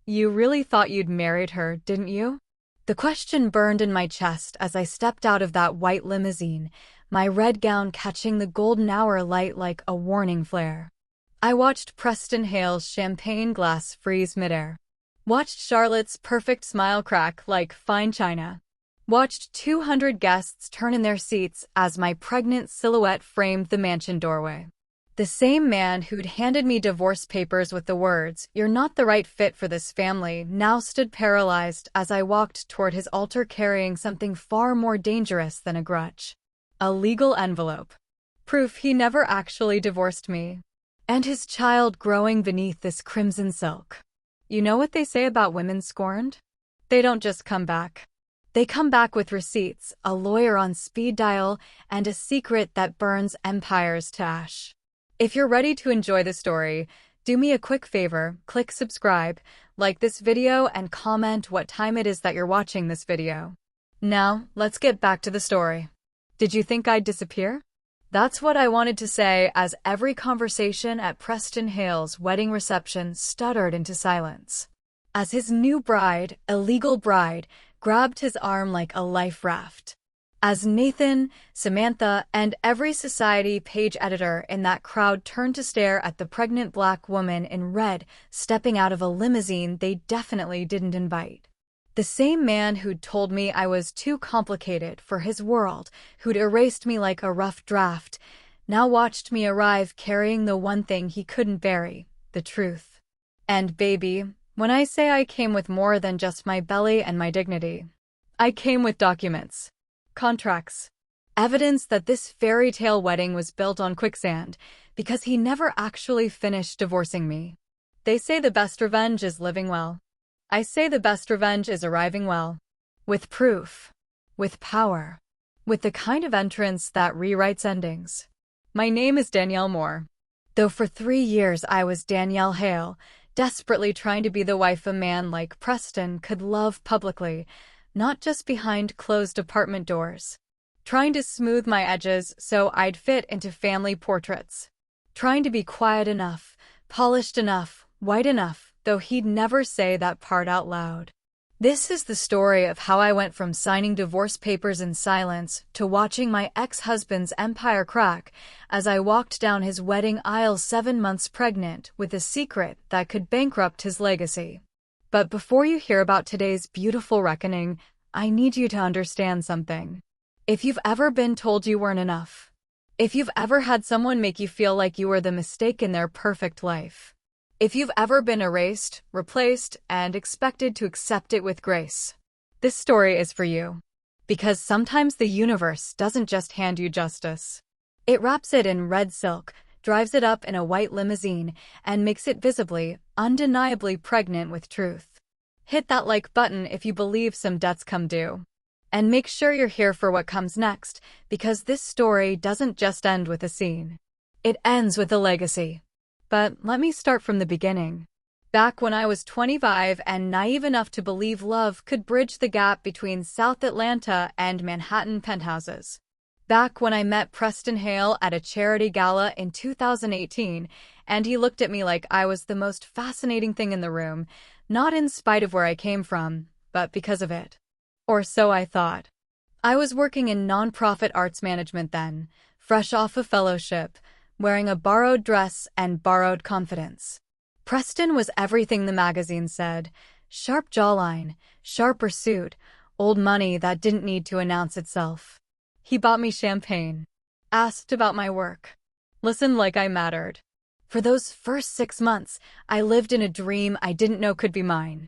You really thought you'd married her, didn't you? The question burned in my chest as I stepped out of that white limousine, my red gown catching the golden hour light like a warning flare. I watched Preston Hale's champagne glass freeze midair. Watched Charlotte's perfect smile crack like fine china. Watched 200 guests turn in their seats as my pregnant silhouette framed the mansion doorway. The same man who'd handed me divorce papers with the words, "You're not the right fit for this family," now stood paralyzed as I walked toward his altar carrying something far more dangerous than a grudge. A legal envelope. Proof he never actually divorced me. And his child growing beneath this crimson silk. You know what they say about women scorned? They don't just come back. They come back with receipts, a lawyer on speed dial, and a secret that burns empires to ash. If you're ready to enjoy the story, do me a quick favor, click subscribe, like this video, and comment what time it is that you're watching this video. Now, let's get back to the story. Did you think I'd disappear? That's what I wanted to say as every conversation at Preston Hale's wedding reception stuttered into silence. As his new bride, a legal bride, grabbed his arm like a life raft. As Nathan, Samantha, and every Society page editor in that crowd turned to stare at the pregnant black woman in red stepping out of a limousine they definitely didn't invite. The same man who'd told me I was too complicated for his world, who'd erased me like a rough draft, now watched me arrive carrying the one thing he couldn't bury, the truth. And baby, when I say I came with more than just my belly and my dignity, I came with documents. Contracts. Evidence that this fairy tale wedding was built on quicksand because he never actually finished divorcing me. They say the best revenge is living well. I say the best revenge is arriving well. With proof. With power. With the kind of entrance that rewrites endings. My name is Danielle Moore. Though for 3 years I was Danielle Hale, desperately trying to be the wife a man like Preston could love publicly, not just behind closed apartment doors. Trying to smooth my edges so I'd fit into family portraits. Trying to be quiet enough, polished enough, white enough, though he'd never say that part out loud. This is the story of how I went from signing divorce papers in silence to watching my ex-husband's empire crack as I walked down his wedding aisle 7 months pregnant with a secret that could bankrupt his legacy. But before you hear about today's beautiful reckoning, I need you to understand something. If you've ever been told you weren't enough, if you've ever had someone make you feel like you were the mistake in their perfect life, if you've ever been erased, replaced, and expected to accept it with grace, this story is for you. Because sometimes the universe doesn't just hand you justice. It wraps it in red silk, drives it up in a white limousine, and makes it visibly, undeniably pregnant with truth. Hit that like button if you believe some debts come due. And make sure you're here for what comes next, because this story doesn't just end with a scene. It ends with a legacy. But let me start from the beginning. Back when I was 25 and naive enough to believe love could bridge the gap between South Atlanta and Manhattan penthouses. Back when I met Preston Hale at a charity gala in 2018, and he looked at me like I was the most fascinating thing in the room, not in spite of where I came from, but because of it. Or so I thought. I was working in nonprofit arts management then, fresh off a fellowship, wearing a borrowed dress and borrowed confidence. Preston was everything the magazine said. Sharp jawline, sharper suit, old money that didn't need to announce itself. He bought me champagne, asked about my work, listened like I mattered. For those first 6 months, I lived in a dream I didn't know could be mine.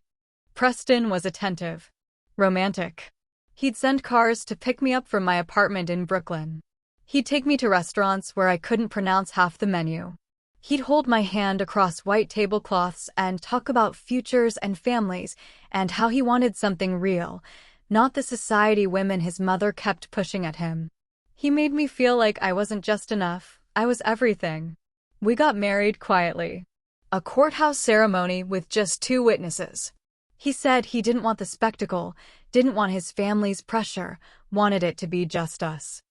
Preston was attentive, romantic. He'd send cars to pick me up from my apartment in Brooklyn. He'd take me to restaurants where I couldn't pronounce half the menu. He'd hold my hand across white tablecloths and talk about futures and families and how he wanted something real, not the society women his mother kept pushing at him. He made me feel like I wasn't just enough, I was everything. We got married quietly. A courthouse ceremony with just 2 witnesses. He said he didn't want the spectacle, didn't want his family's pressure, wanted it to be just us.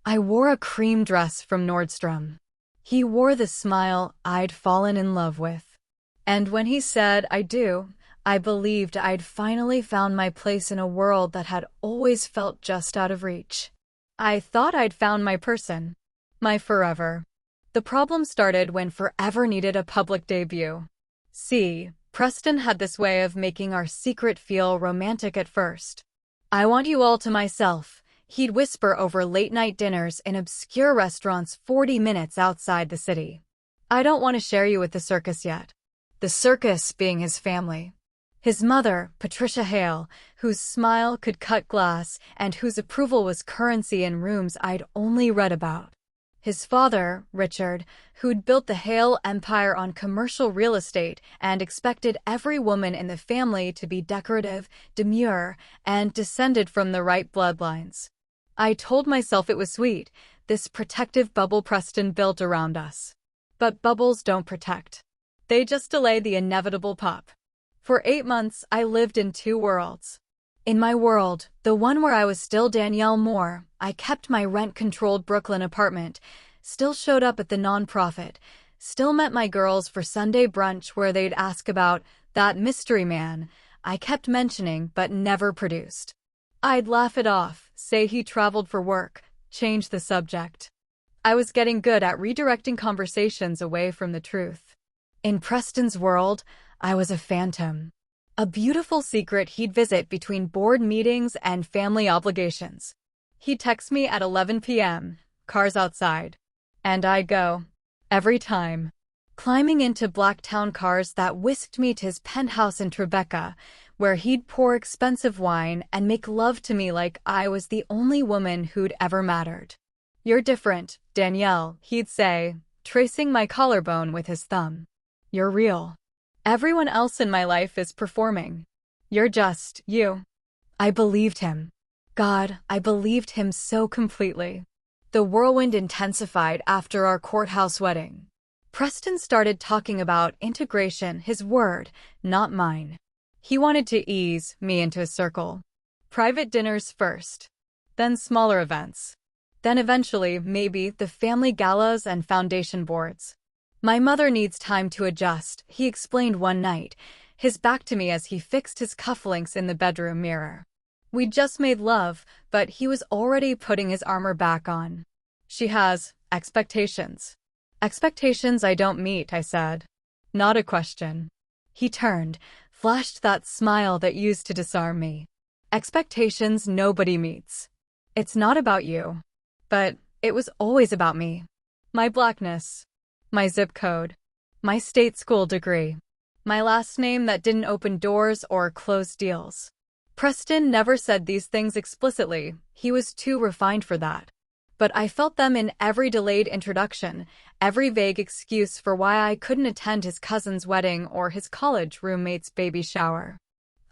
I wore a cream dress from Nordstrom. He wore the smile I'd fallen in love with. And when he said, "I do," I believed I'd finally found my place in a world that had always felt just out of reach. I thought I'd found my person. My forever. The problem started when forever needed a public debut. See, Preston had this way of making our secret feel romantic at first. "I want you all to myself," he'd whisper over late-night dinners in obscure restaurants 40 minutes outside the city. "I don't want to share you with the circus yet." The circus being his family. His mother, Patricia Hale, whose smile could cut glass and whose approval was currency in rooms I'd only read about. His father, Richard, who'd built the Hale empire on commercial real estate and expected every woman in the family to be decorative, demure, and descended from the right bloodlines. I told myself it was sweet, this protective bubble Preston built around us. But bubbles don't protect. They just delay the inevitable pop. For 8 months, I lived in 2 worlds. In my world, the one where I was still Danielle Moore, I kept my rent-controlled Brooklyn apartment, still showed up at the nonprofit, still met my girls for Sunday brunch where they'd ask about that mystery man I kept mentioning but never produced. I'd laugh it off, say he traveled for work, change the subject. I was getting good at redirecting conversations away from the truth. In Preston's world, I was a phantom. A beautiful secret he'd visit between board meetings and family obligations. He'd text me at 11 p.m., cars outside. And I'd go. Every time. Climbing into black town cars that whisked me to his penthouse in Tribeca, where he'd pour expensive wine and make love to me like I was the only woman who'd ever mattered. "You're different, Danielle," he'd say, tracing my collarbone with his thumb. "You're real. Everyone else in my life is performing. You're just you." I believed him. God, I believed him so completely. The whirlwind intensified after our courthouse wedding. Preston started talking about integration, his word, not mine. He wanted to ease me into a circle. Private dinners first. Then smaller events. Then eventually, maybe, the family galas and foundation boards. "My mother needs time to adjust," he explained one night, his back to me as he fixed his cufflinks in the bedroom mirror. We'd just made love, but he was already putting his armor back on. "She has expectations." "Expectations I don't meet," I said. Not a question. He turned, flashed that smile that used to disarm me. "Expectations nobody meets. It's not about you." But it was always about me. My blackness. My zip code. My state school degree. My last name that didn't open doors or close deals. Preston never said these things explicitly, he was too refined for that. But I felt them in every delayed introduction, every vague excuse for why I couldn't attend his cousin's wedding or his college roommate's baby shower.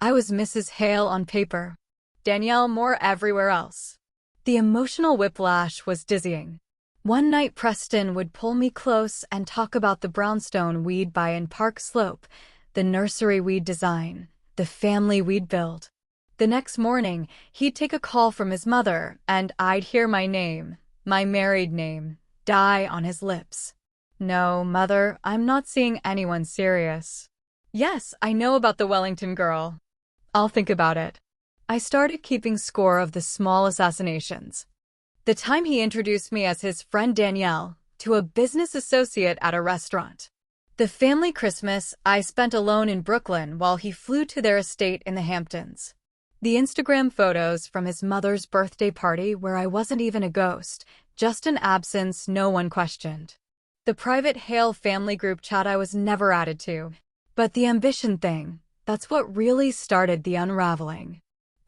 I was Mrs. Hale on paper. Danielle Moore everywhere else. The emotional whiplash was dizzying. One night Preston would pull me close and talk about the brownstone we'd buy in Park Slope, the nursery we'd design, the family we'd build. The next morning, he'd take a call from his mother, and I'd hear my name, my married name, die on his lips. "No, Mother, I'm not seeing anyone serious." "Yes, I know about the Wellington girl. I'll think about it." I started keeping score of the small assassinations. The time he introduced me as his friend Danielle to a business associate at a restaurant. The family Christmas I spent alone in Brooklyn while he flew to their estate in the Hamptons. The Instagram photos from his mother's birthday party where I wasn't even a ghost, just an absence no one questioned. The private Hale family group chat I was never added to. But the ambition thing, that's what really started the unraveling.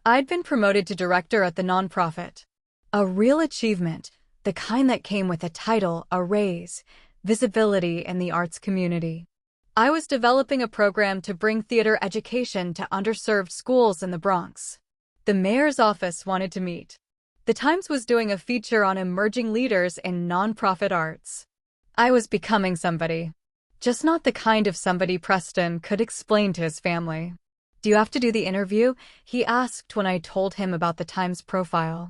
I'd been promoted to director at the nonprofit. A real achievement, the kind that came with a title, a raise, visibility in the arts community. I was developing a program to bring theater education to underserved schools in the Bronx. The mayor's office wanted to meet. The Times was doing a feature on emerging leaders in nonprofit arts. I was becoming somebody. Just not the kind of somebody Preston could explain to his family. "Do you have to do the interview?" he asked when I told him about the Times profile.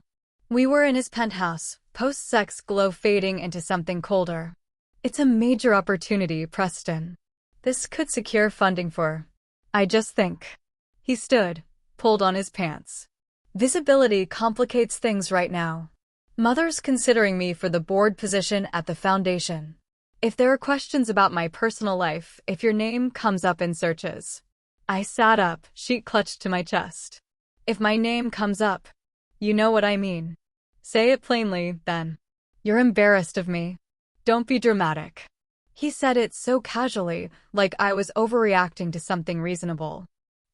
We were in his penthouse, post-sex glow fading into something colder. "It's a major opportunity, Preston. This could secure funding for..." I just think. He stood, pulled on his pants. Visibility complicates things right now. Mother's considering me for the board position at the foundation. If there are questions about my personal life, if your name comes up in searches. I sat up, sheet clutched to my chest. If my name comes up, you know what I mean. Say it plainly, then. You're embarrassed of me. Don't be dramatic. He said it so casually, like I was overreacting to something reasonable.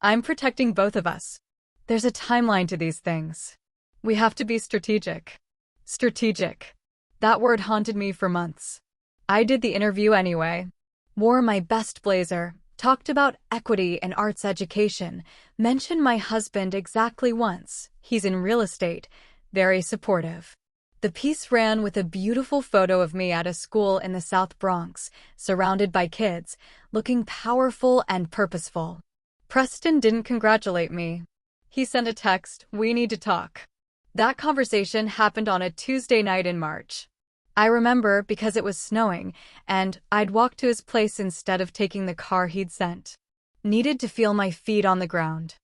I'm protecting both of us. There's a timeline to these things. We have to be strategic. Strategic. That word haunted me for months. I did the interview anyway. Wore my best blazer, talked about equity and arts education, mentioned my husband exactly once. He's in real estate, very supportive. The piece ran with a beautiful photo of me at a school in the South Bronx, surrounded by kids, looking powerful and purposeful. Preston didn't congratulate me. He sent a text, "We need to talk." That conversation happened on a Tuesday night in March. I remember because it was snowing, and I'd walked to his place instead of taking the car he'd sent. Needed to feel my feet on the ground.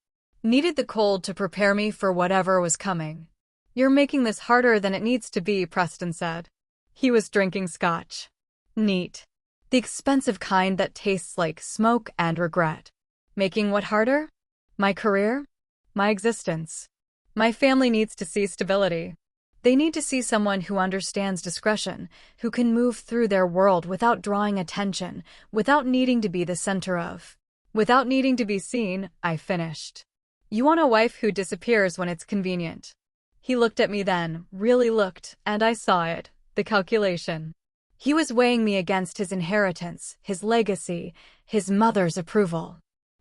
Needed the cold to prepare me for whatever was coming. "You're making this harder than it needs to be," Preston said. He was drinking scotch. Neat. The expensive kind that tastes like smoke and regret. Making what harder? My career? My existence. My family needs to see stability. They need to see someone who understands discretion, who can move through their world without drawing attention, without needing to be the center of. Without needing to be seen, I finished. You want a wife who disappears when it's convenient. He looked at me then, really looked, and I saw it, the calculation. He was weighing me against his inheritance, his legacy, his mother's approval.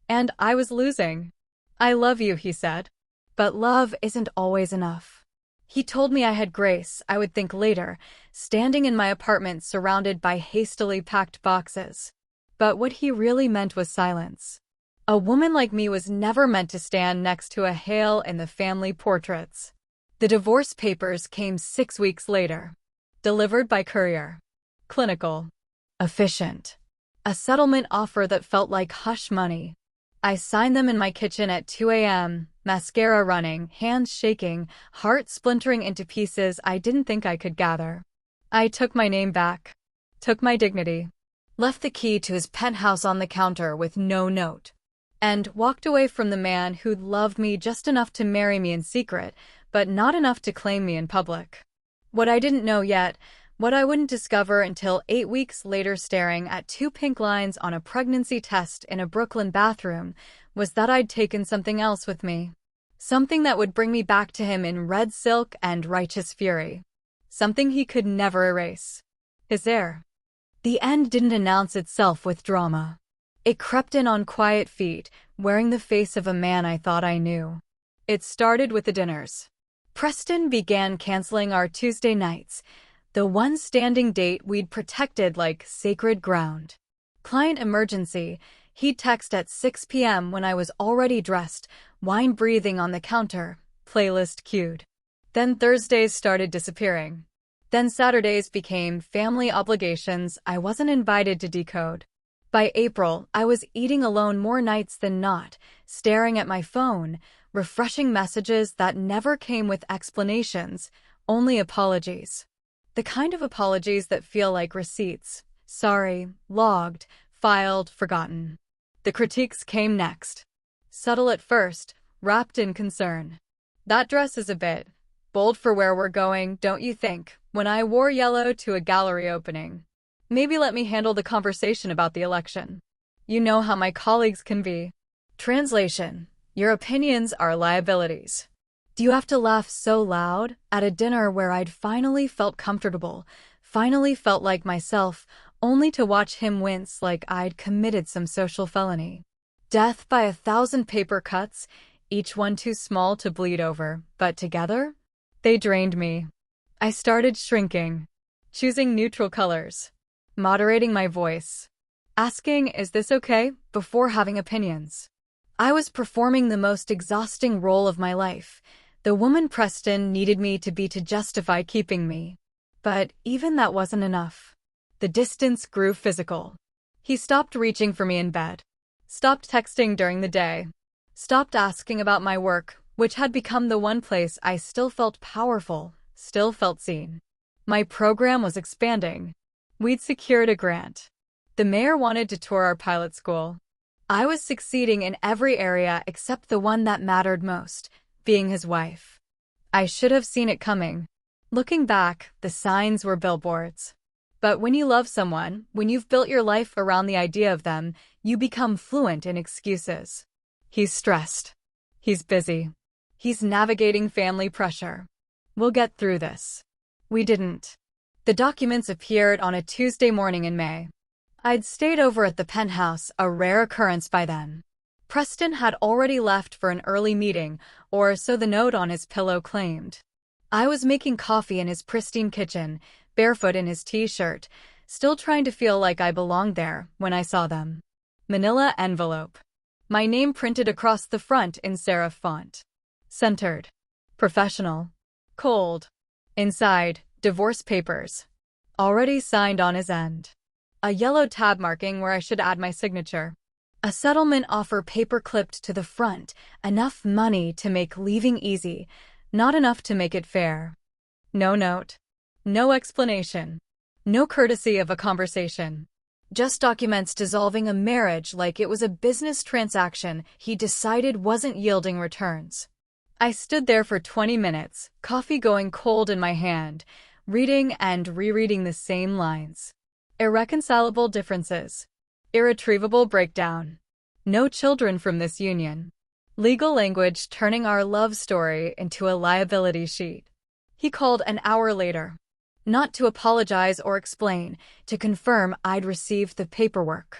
And I was losing. "I love you," he said. But love isn't always enough. He told me I had grace, I would think later, standing in my apartment surrounded by hastily packed boxes. But what he really meant was silence. A woman like me was never meant to stand next to a Hale in the family portraits. The divorce papers came 6 weeks later. Delivered by courier. Clinical. Efficient. A settlement offer that felt like hush money. I signed them in my kitchen at 2 a.m., mascara running, hands shaking, heart splintering into pieces I didn't think I could gather. I took my name back. Took my dignity. Left the key to his penthouse on the counter with no note. And walked away from the man who'd loved me just enough to marry me in secret, but not enough to claim me in public. What I didn't know yet, what I wouldn't discover until 8 weeks later staring at 2 pink lines on a pregnancy test in a Brooklyn bathroom, was that I'd taken something else with me. Something that would bring me back to him in red silk and righteous fury. Something he could never erase. His heir. The end didn't announce itself with drama. It crept in on quiet feet, wearing the face of a man I thought I knew. It started with the dinners. Preston began canceling our Tuesday nights, the one standing date we'd protected like sacred ground. Client emergency, he'd text at 6 p.m. when I was already dressed, wine breathing on the counter, playlist queued. Then Thursdays started disappearing. Then Saturdays became family obligations I wasn't invited to decode. By April, I was eating alone more nights than not, staring at my phone, refreshing messages that never came with explanations, only apologies. The kind of apologies that feel like receipts. Sorry, logged, filed, forgotten. The critiques came next. Subtle at first, wrapped in concern. "That dress is a bit bold for where we're going, don't you think?" When I wore yellow to a gallery opening. "Maybe let me handle the conversation about the election. You know how my colleagues can be." Translation: your opinions are liabilities. Do you have to laugh so loud? At a dinner where I'd finally felt comfortable, finally felt like myself, only to watch him wince like I'd committed some social felony. Death by 1,000 paper cuts, each one too small to bleed over, but together? They drained me. I started shrinking, choosing neutral colors, moderating my voice, asking, "Is this okay?" before having opinions. I was performing the most exhausting role of my life. The woman Preston needed me to be to justify keeping me. But even that wasn't enough. The distance grew physical. He stopped reaching for me in bed. Stopped texting during the day. Stopped asking about my work, which had become the one place I still felt powerful, still felt seen. My program was expanding. We'd secured a grant. The mayor wanted to tour our pilot school. I was succeeding in every area except the one that mattered most, being his wife. I should have seen it coming. Looking back, the signs were billboards. But when you love someone, when you've built your life around the idea of them, you become fluent in excuses. He's stressed. He's busy. He's navigating family pressure. We'll get through this. We didn't. The documents appeared on a Tuesday morning in May. I'd stayed over at the penthouse, a rare occurrence by then. Preston had already left for an early meeting, or so the note on his pillow claimed. I was making coffee in his pristine kitchen, barefoot in his t-shirt, still trying to feel like I belonged there, when I saw them. Manila envelope. My name printed across the front in serif font. Centered. Professional. Cold. Inside, divorce papers. Already signed on his end. A yellow tab marking where I should add my signature. A settlement offer paper clipped to the front, enough money to make leaving easy, not enough to make it fair. No note. No explanation. No courtesy of a conversation. Just documents dissolving a marriage like it was a business transaction he decided wasn't yielding returns. I stood there for 20 minutes, coffee going cold in my hand, reading and rereading the same lines. Irreconcilable differences. Irretrievable breakdown. No children from this union. Legal language turning our love story into a liability sheet. He called an hour later. Not to apologize or explain, to confirm I'd received the paperwork.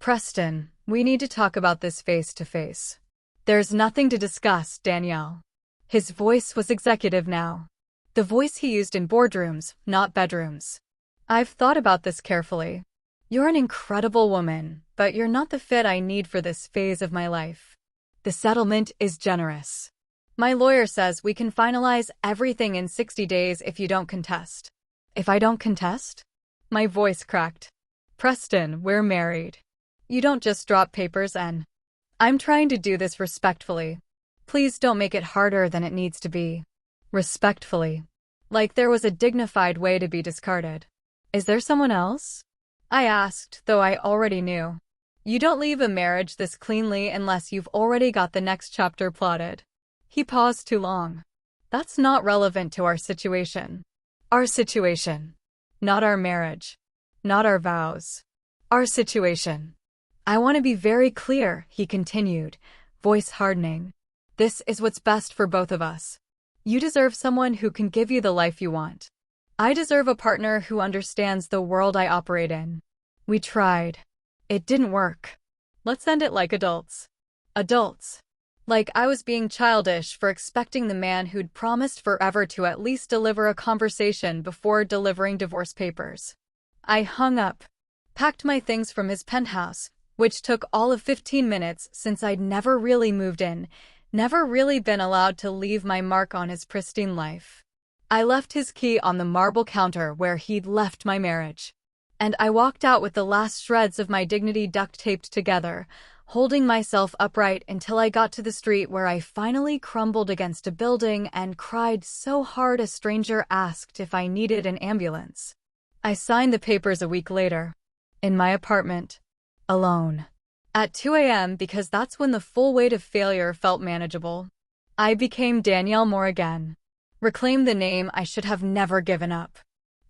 Preston, we need to talk about this face to face. There's nothing to discuss, Danielle. His voice was executive now. The voice he used in boardrooms, not bedrooms. I've thought about this carefully. You're an incredible woman, but you're not the fit I need for this phase of my life. The settlement is generous. My lawyer says we can finalize everything in 60 days if you don't contest. If I don't contest? My voice cracked. Preston, we're married. You don't just drop papers and... I'm trying to do this respectfully. Please don't make it harder than it needs to be. Respectfully. Like there was a dignified way to be discarded. Is there someone else? I asked, though I already knew. You don't leave a marriage this cleanly unless you've already got the next chapter plotted. He paused too long. That's not relevant to our situation. Our situation. Not our marriage. Not our vows. Our situation. I want to be very clear, he continued, voice hardening. This is what's best for both of us. You deserve someone who can give you the life you want. I deserve a partner who understands the world I operate in. We tried. It didn't work. Let's end it like adults. Adults. Like I was being childish for expecting the man who'd promised forever to at least deliver a conversation before delivering divorce papers. I hung up, packed my things from his penthouse, which took all of 15 minutes since I'd never really moved in, never really been allowed to leave my mark on his pristine life. I left his key on the marble counter where he'd left my marriage. And I walked out with the last shreds of my dignity duct-taped together, holding myself upright until I got to the street where I finally crumbled against a building and cried so hard a stranger asked if I needed an ambulance. I signed the papers a week later. In my apartment. Alone. At 2 a.m. because that's when the full weight of failure felt manageable. I became Danielle Moore again. Reclaimed the name I should have never given up.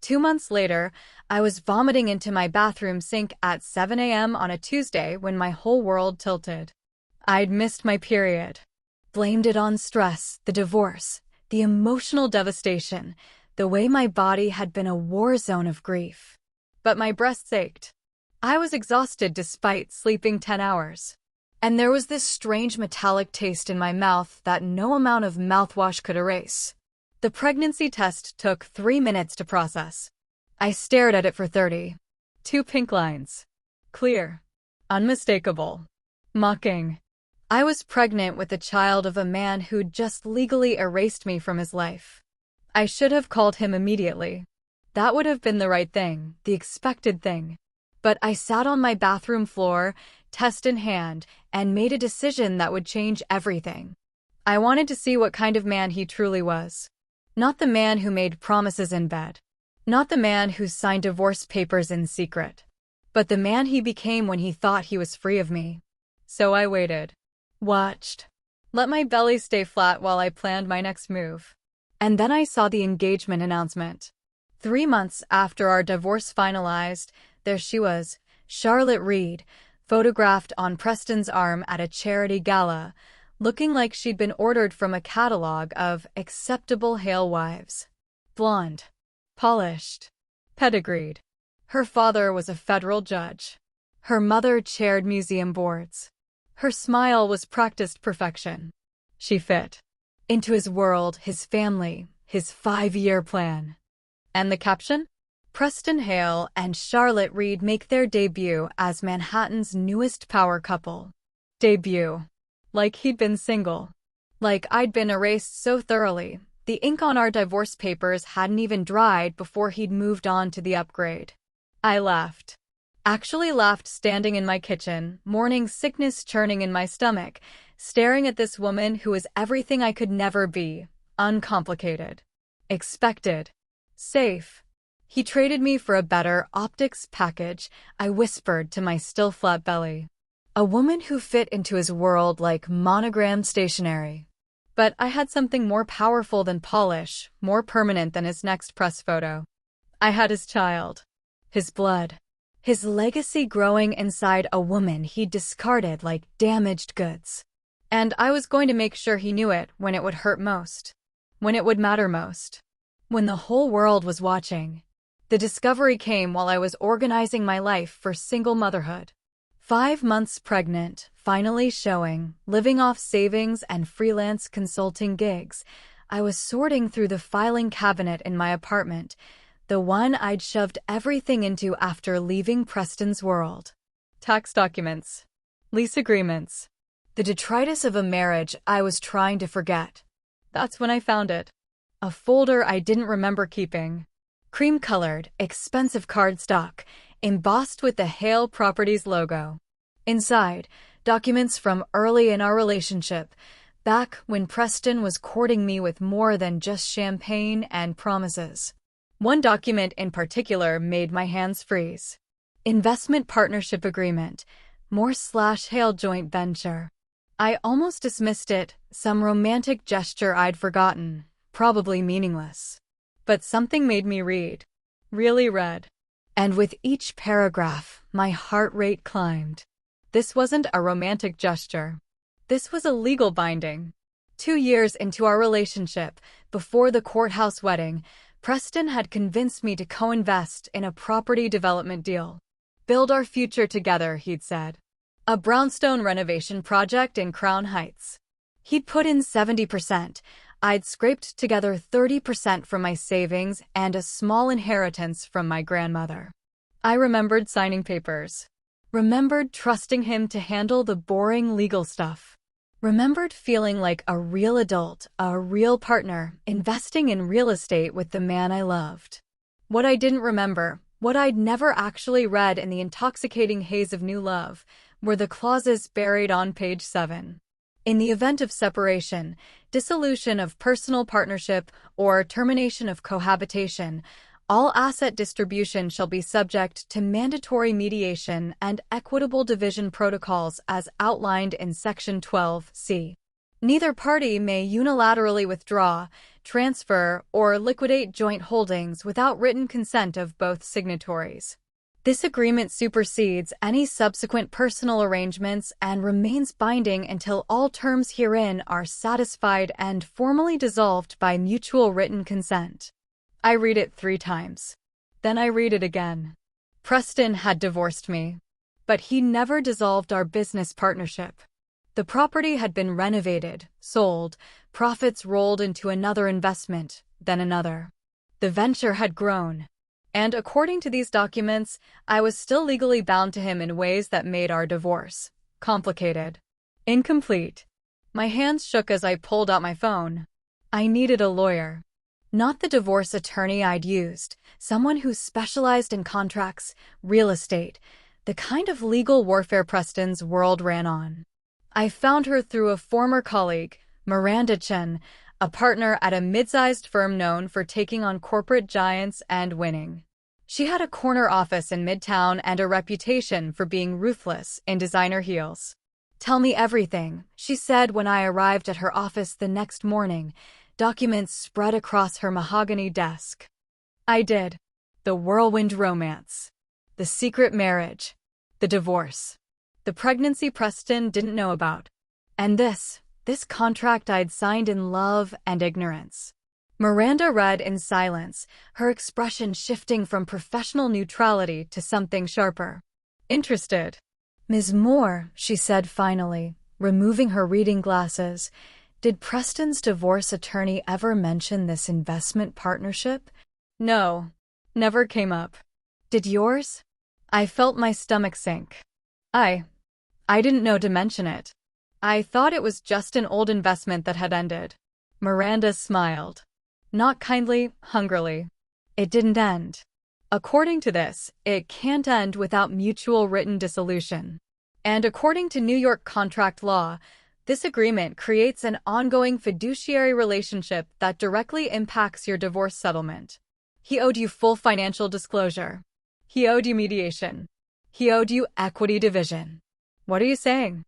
2 months later, I was vomiting into my bathroom sink at 7 a.m. on a Tuesday when my whole world tilted. I'd missed my period. Blamed it on stress, the divorce, the emotional devastation, the way my body had been a war zone of grief. But my breasts ached. I was exhausted despite sleeping 10 hours. And there was this strange metallic taste in my mouth that no amount of mouthwash could erase. The pregnancy test took 3 minutes to process. I stared at it for 30. 2 pink lines. Clear. Unmistakable. Mocking. I was pregnant with the child of a man who'd just legally erased me from his life. I should have called him immediately. That would have been the right thing, the expected thing. But I sat on my bathroom floor, test in hand, and made a decision that would change everything. I wanted to see what kind of man he truly was. Not the man who made promises in bed. Not the man who signed divorce papers in secret. But the man he became when he thought he was free of me. So I waited. Watched. Let my belly stay flat while I planned my next move. And then I saw the engagement announcement. 3 months after our divorce finalized, there she was, Charlotte Reed, photographed on Preston's arm at a charity gala, looking like she'd been ordered from a catalog of acceptable Hale wives. Blonde. Polished. Pedigreed. Her father was a federal judge. Her mother chaired museum boards. Her smile was practiced perfection. She fit into his world, his family, his 5-year plan. And the caption? Preston Hale and Charlotte Reed make their debut as Manhattan's newest power couple. Debut. Like he'd been single. Like I'd been erased so thoroughly, the ink on our divorce papers hadn't even dried before he'd moved on to the upgrade. I laughed. Actually laughed standing in my kitchen, morning sickness churning in my stomach, staring at this woman who was everything I could never be, uncomplicated. Expected. Safe. He traded me for a better optics package, I whispered to my still flat belly. A woman who fit into his world like monogrammed stationery. But I had something more powerful than polish, more permanent than his next press photo. I had his child. His blood. His legacy growing inside a woman he'd discarded like damaged goods. And I was going to make sure he knew it when it would hurt most. When it would matter most. When the whole world was watching. The discovery came while I was organizing my life for single motherhood. 5 months pregnant, finally showing, living off savings and freelance consulting gigs, I was sorting through the filing cabinet in my apartment, the one I'd shoved everything into after leaving Preston's world. Tax documents. Lease agreements. The detritus of a marriage I was trying to forget. That's when I found it. A folder I didn't remember keeping. Cream-colored, expensive cardstock, embossed with the Hale Properties logo. Inside, documents from early in our relationship, back when Preston was courting me with more than just champagne and promises. One document in particular made my hands freeze. Investment partnership agreement, Moore/Hale joint venture. I almost dismissed it, some romantic gesture I'd forgotten, probably meaningless. But something made me read. Really read. And with each paragraph, my heart rate climbed. This wasn't a romantic gesture. This was a legal binding. 2 years into our relationship, before the courthouse wedding, Preston had convinced me to co-invest in a property development deal. Build our future together, he'd said. A brownstone renovation project in Crown Heights. He'd put in 70%. I'd scraped together 30% from my savings and a small inheritance from my grandmother. I remembered signing papers. Remembered trusting him to handle the boring legal stuff. Remembered feeling like a real adult, a real partner, investing in real estate with the man I loved. What I didn't remember, what I'd never actually read in the intoxicating haze of new love, were the clauses buried on page 7. In the event of separation, dissolution of personal partnership, or termination of cohabitation, all asset distribution shall be subject to mandatory mediation and equitable division protocols as outlined in Section 12(c). Neither party may unilaterally withdraw, transfer, or liquidate joint holdings without written consent of both signatories. This agreement supersedes any subsequent personal arrangements and remains binding until all terms herein are satisfied and formally dissolved by mutual written consent. I read it 3 times. Then I read it again. Preston had divorced me, but he never dissolved our business partnership. The property had been renovated, sold, profits rolled into another investment, then another. The venture had grown. And according to these documents, I was still legally bound to him in ways that made our divorce complicated, incomplete. My hands shook as I pulled out my phone. I needed a lawyer. Not the divorce attorney I'd used, someone who specialized in contracts, real estate, the kind of legal warfare Preston's world ran on. I found her through a former colleague, Miranda Chen, a partner at a mid-sized firm known for taking on corporate giants and winning. She had a corner office in Midtown and a reputation for being ruthless in designer heels. "Tell me everything," she said when I arrived at her office the next morning, documents spread across her mahogany desk. I did. The whirlwind romance. The secret marriage. The divorce. The pregnancy Preston didn't know about. And this contract I'd signed in love and ignorance. Miranda read in silence, her expression shifting from professional neutrality to something sharper. "Interested?" "Ms. Moore," she said finally, removing her reading glasses, "did Preston's divorce attorney ever mention this investment partnership?" "No, never came up." "Did yours?" I felt my stomach sink. I didn't know to mention it. I thought it was just an old investment that had ended." Miranda smiled. Not kindly, hungrily. "It didn't end. According to this, it can't end without mutual written dissolution. And according to New York contract law, this agreement creates an ongoing fiduciary relationship that directly impacts your divorce settlement. He owed you full financial disclosure. He owed you mediation. He owed you equity division." "What are you saying?"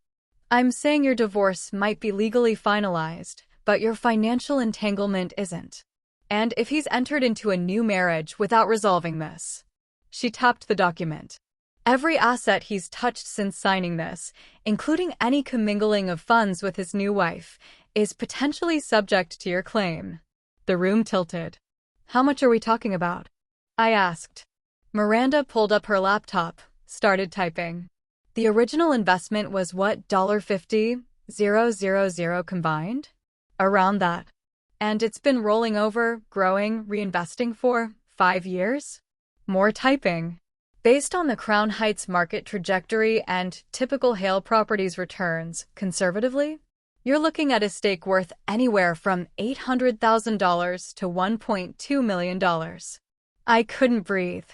"I'm saying your divorce might be legally finalized, but your financial entanglement isn't. And if he's entered into a new marriage without resolving this," she tapped the document, "every asset he's touched since signing this, including any commingling of funds with his new wife, is potentially subject to your claim." The room tilted. "How much are we talking about?" I asked. Miranda pulled up her laptop, started typing. "The original investment was what, $50,000 combined? Around that. And it's been rolling over, growing, reinvesting for 5 years?" More typing. "Based on the Crown Heights market trajectory and typical Hale Properties returns, conservatively, you're looking at a stake worth anywhere from $800,000 to $1.2 million. I couldn't breathe.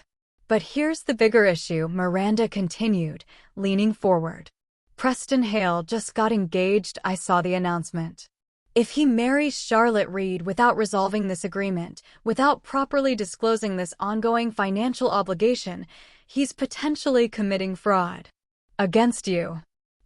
"But here's the bigger issue," Miranda continued, leaning forward. "Preston Hale just got engaged. I saw the announcement. If he marries Charlotte Reed without resolving this agreement, without properly disclosing this ongoing financial obligation, he's potentially committing fraud. Against you.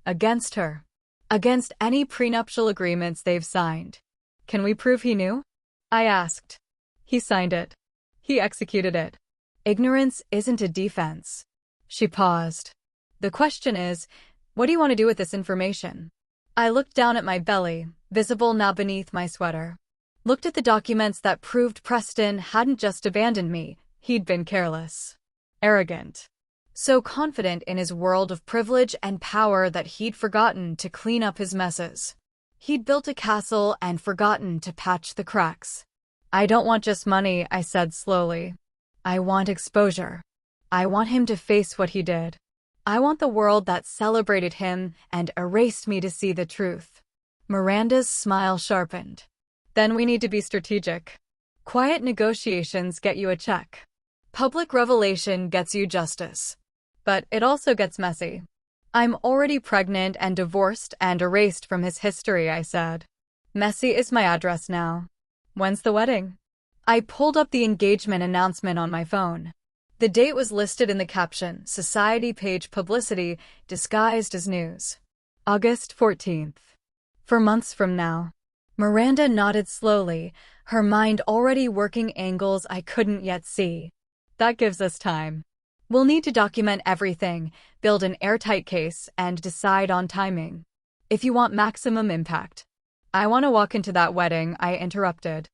Against her. Against any prenuptial agreements they've signed. Can we prove he knew?" I asked. "He signed it. He executed it. Ignorance isn't a defense." She paused. "The question is, what do you want to do with this information?" I looked down at my belly, visible now beneath my sweater. Looked at the documents that proved Preston hadn't just abandoned me, he'd been careless. Arrogant. So confident in his world of privilege and power that he'd forgotten to clean up his messes. He'd built a castle and forgotten to patch the cracks. "I don't want just money," I said slowly. "I want exposure. I want him to face what he did. I want the world that celebrated him and erased me to see the truth." Miranda's smile sharpened. "Then we need to be strategic. Quiet negotiations get you a check. Public revelation gets you justice. But it also gets messy." "I'm already pregnant and divorced and erased from his history," I said. "Messy is my address now. When's the wedding?" I pulled up the engagement announcement on my phone. The date was listed in the caption, "Society page publicity disguised as news. August 14th. For months from now." Miranda nodded slowly, her mind already working angles I couldn't yet see. "That gives us time. We'll need to document everything, build an airtight case, and decide on timing. If you want maximum impact." "I want to walk into that wedding," I interrupted.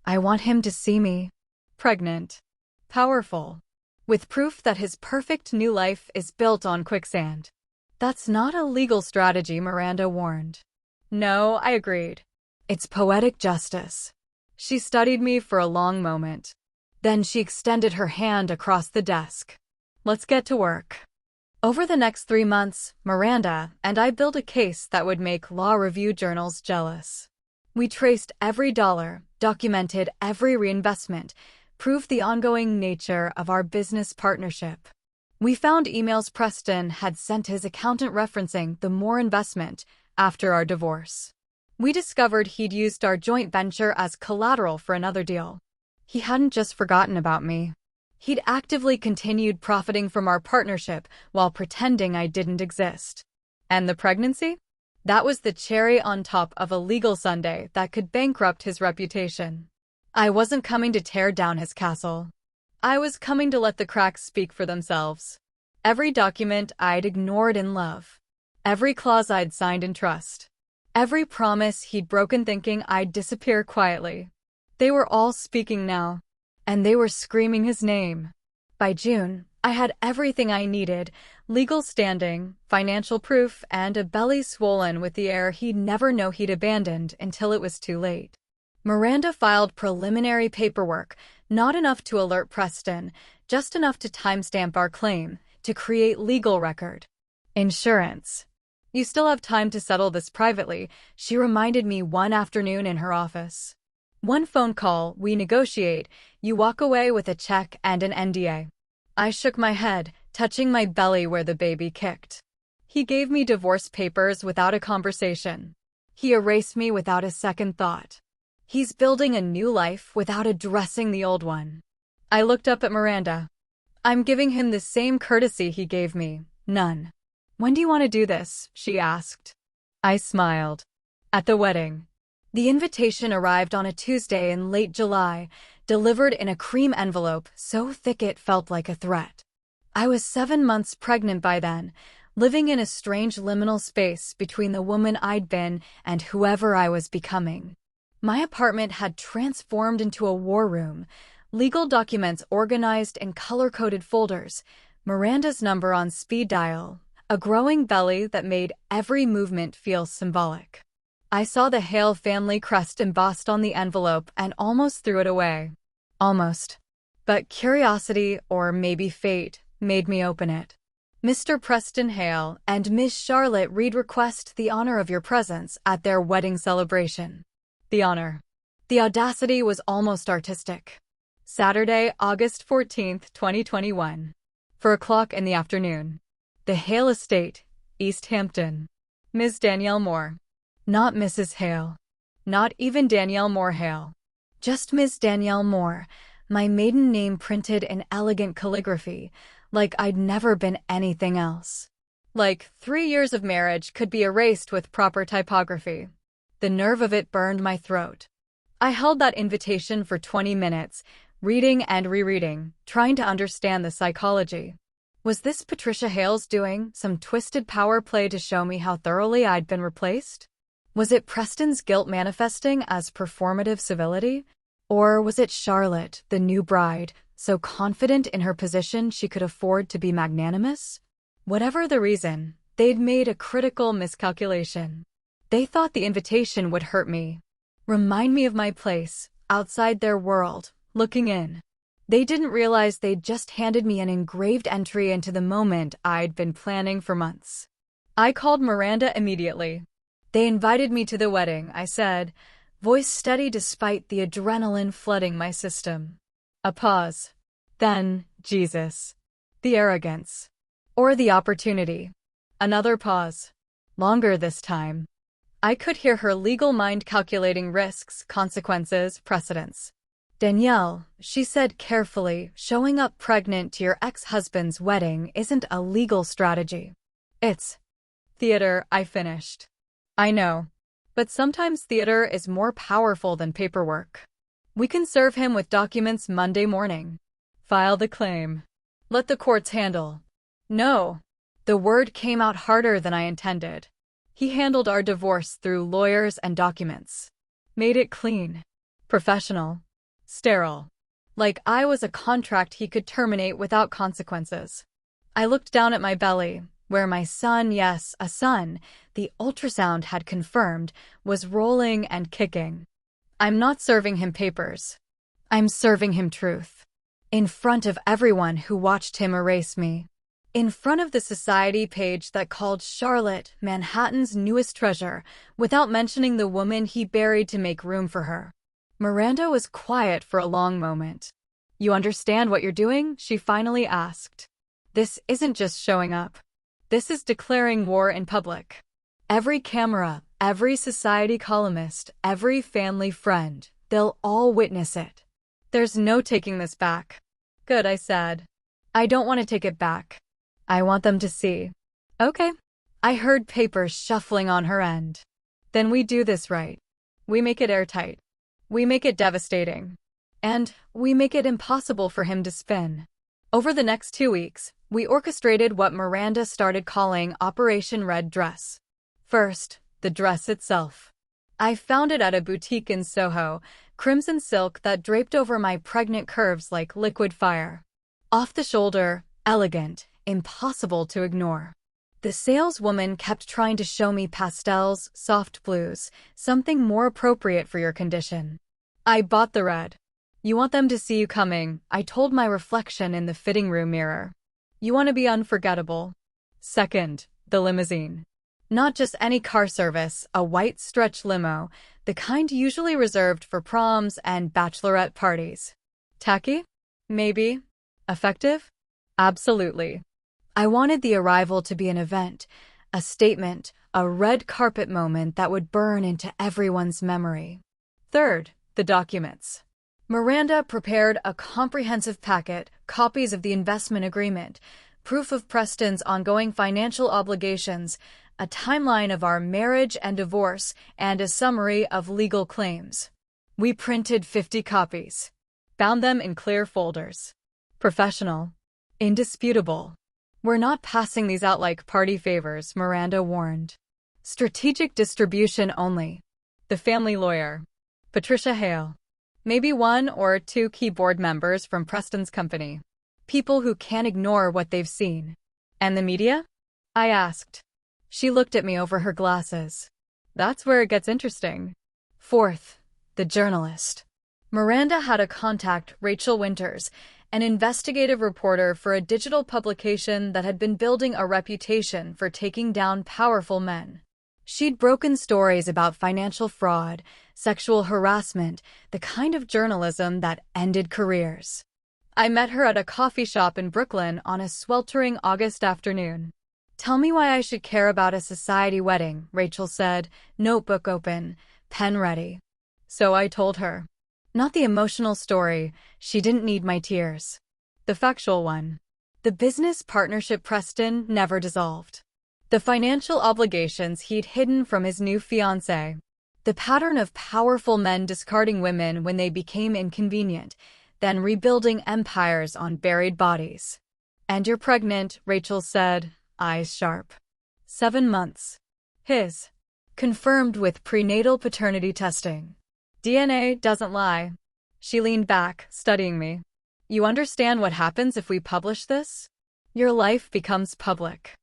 "I want him to see me. Pregnant. Powerful. With proof that his perfect new life is built on quicksand." "That's not a legal strategy," Miranda warned. "No," I agreed. "It's poetic justice." She studied me for a long moment. Then she extended her hand across the desk. "Let's get to work." Over the next 3 months, Miranda and I built a case that would make law review journals jealous. We traced every dollar, documented every reinvestment, proved the ongoing nature of our business partnership. We found emails Preston had sent his accountant referencing the Moore investment after our divorce. We discovered he'd used our joint venture as collateral for another deal. He hadn't just forgotten about me. He'd actively continued profiting from our partnership while pretending I didn't exist. And the pregnancy? That was the cherry on top of a legal sundae that could bankrupt his reputation. I wasn't coming to tear down his castle. I was coming to let the cracks speak for themselves. Every document I'd ignored in love. Every clause I'd signed in trust. Every promise he'd broken thinking I'd disappear quietly. They were all speaking now. And they were screaming his name. By June, I had everything I needed: legal standing, financial proof, and a belly swollen with the heir he'd never know he'd abandoned until it was too late. Miranda filed preliminary paperwork, not enough to alert Preston, just enough to timestamp our claim, to create legal record. Insurance. You still have time to settle this privately, she reminded me one afternoon in her office. One phone call, we negotiate, you walk away with a check and an NDA. I shook my head, touching my belly where the baby kicked. He gave me divorce papers without a conversation. He erased me without a second thought. He's building a new life without addressing the old one. I looked up at Miranda. I'm giving him the same courtesy he gave me, none. When do you want to do this? She asked. I smiled. At the wedding. The invitation arrived on a Tuesday in late July, delivered in a cream envelope so thick it felt like a threat. I was 7 months pregnant by then, living in a strange liminal space between the woman I'd been and whoever I was becoming. My apartment had transformed into a war room, legal documents organized in color-coded folders, Miranda's number on speed dial, a growing belly that made every movement feel symbolic. I saw the Hale family crest embossed on the envelope and almost threw it away. Almost. But curiosity, or maybe fate, made me open it. Mr. Preston Hale and Miss Charlotte Reed request the honor of your presence at their wedding celebration. The honor. The audacity was almost artistic. Saturday, August 14th, 2021. 4:00 in the afternoon. The Hale Estate, East Hampton. Ms. Danielle Moore. Not Mrs. Hale. Not even Danielle Moore Hale. Just Ms. Danielle Moore, my maiden name printed in elegant calligraphy, like I'd never been anything else. Like 3 years of marriage could be erased with proper typography. The nerve of it burned my throat. I held that invitation for 20 minutes, reading and rereading, trying to understand the psychology. Was this Patricia Hale's doing, some twisted power play to show me how thoroughly I'd been replaced? Was it Preston's guilt manifesting as performative civility? Or was it Charlotte, the new bride, so confident in her position she could afford to be magnanimous? Whatever the reason, they'd made a critical miscalculation. They thought the invitation would hurt me, remind me of my place, outside their world, looking in. They didn't realize they'd just handed me an engraved entry into the moment I'd been planning for months. I called Miranda immediately. They invited me to the wedding, I said, voice steady despite the adrenaline flooding my system. A pause. Then, Jesus. The arrogance. Or the opportunity. Another pause. Longer this time. I could hear her legal mind calculating risks, consequences, precedents. Danielle, she said carefully, showing up pregnant to your ex-husband's wedding isn't a legal strategy. It's theater, I finished. I know. But sometimes theater is more powerful than paperwork. We can serve him with documents Monday morning. File the claim. Let the courts handle. No. The word came out harder than I intended. He handled our divorce through lawyers and documents. Made it clean. Professional. Sterile. Like I was a contract he could terminate without consequences. I looked down at my belly, where my son, yes, a son, the ultrasound had confirmed, was rolling and kicking. I'm not serving him papers. I'm serving him truth. In front of everyone who watched him erase me. in front of the society page that called Charlotte Manhattan's newest treasure, without mentioning the woman he buried to make room for her. Miranda was quiet for a long moment. "You understand what you're doing?" she finally asked. "This isn't just showing up. This is declaring war in public. Every camera, every society columnist, every family friend, they'll all witness it. There's no taking this back." "Good," I said. "I don't want to take it back. I want them to see." "Okay." I heard papers shuffling on her end. "Then we do this right. We make it airtight. We make it devastating. And we make it impossible for him to spin." Over the next 2 weeks, we orchestrated what Miranda started calling Operation Red Dress. First, the dress itself. I found it at a boutique in Soho, crimson silk that draped over my pregnant curves like liquid fire. Off the shoulder, elegant, impossible to ignore. The saleswoman kept trying to show me pastels, soft blues, something more appropriate for your condition. I bought the red. "You want them to see you coming," I told my reflection in the fitting room mirror. "You want to be unforgettable." Second, the limousine. Not just any car service, a white stretch limo, the kind usually reserved for proms and bachelorette parties. Tacky? Maybe. Effective? Absolutely. I wanted the arrival to be an event, a statement, a red carpet moment that would burn into everyone's memory. Third, the documents. Miranda prepared a comprehensive packet, copies of the investment agreement, proof of Preston's ongoing financial obligations, a timeline of our marriage and divorce, and a summary of legal claims. We printed 50 copies. Bound them in clear folders. Professional. Indisputable. "We're not passing these out like party favors," Miranda warned. "Strategic distribution only." The family lawyer. Patricia Hale. Maybe 1 or 2 key board members from Preston's company. People who can't ignore what they've seen. "And the media?" I asked. She looked at me over her glasses. "That's where it gets interesting." Fourth, the journalist. Miranda had a contact, Rachel Winters, an investigative reporter for a digital publication that had been building a reputation for taking down powerful men. She'd broken stories about financial fraud, sexual harassment, the kind of journalism that ended careers. I met her at a coffee shop in Brooklyn on a sweltering August afternoon. "Tell me why I should care about a society wedding," Rachel said, notebook open, pen ready. So I told her. Not the emotional story, she didn't need my tears. The factual one. The business partnership Preston never dissolved. The financial obligations he'd hidden from his new fiancée. The pattern of powerful men discarding women when they became inconvenient, then rebuilding empires on buried bodies. "And you're pregnant," Rachel said, eyes sharp. 7 months. His. Confirmed with prenatal paternity testing. DNA doesn't lie. She leaned back, studying me. "You understand what happens if we publish this? Your life becomes public.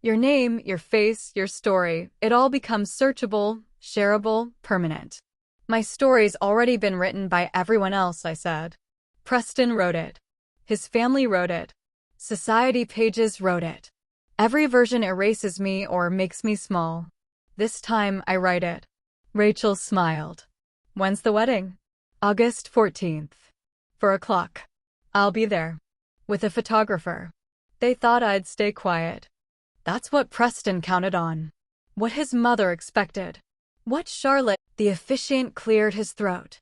Your name, your face, your story, it all becomes searchable, shareable, permanent." "My story's already been written by everyone else," I said. "Preston wrote it. His family wrote it. Society pages wrote it. Every version erases me or makes me small. This time I write it." Rachel smiled. "When's the wedding?" "August 14th. 4 o'clock. I'll be there. With a photographer." They thought I'd stay quiet. That's what Preston counted on. What his mother expected. What Charlotte, the officiant, cleared his throat.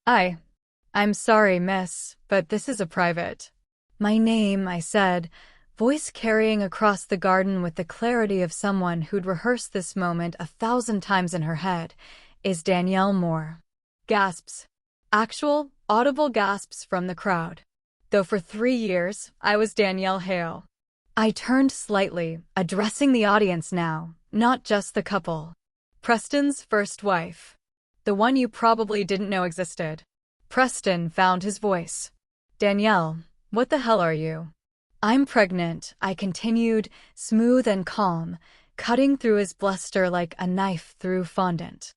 I'm sorry, miss, but this is a private." "My name," I said, voice carrying across the garden with the clarity of someone who'd rehearsed this moment 1,000 times in her head, "is Danielle Moore." Gasps. Actual, audible gasps from the crowd. Though for 3 years, I was Danielle Hale. I turned slightly, addressing the audience now, not just the couple. Preston's first wife. The one you probably didn't know existed. Preston found his voice. "Danielle, what the hell are you?" "I'm pregnant," I continued, smooth and calm, cutting through his bluster like a knife through fondant.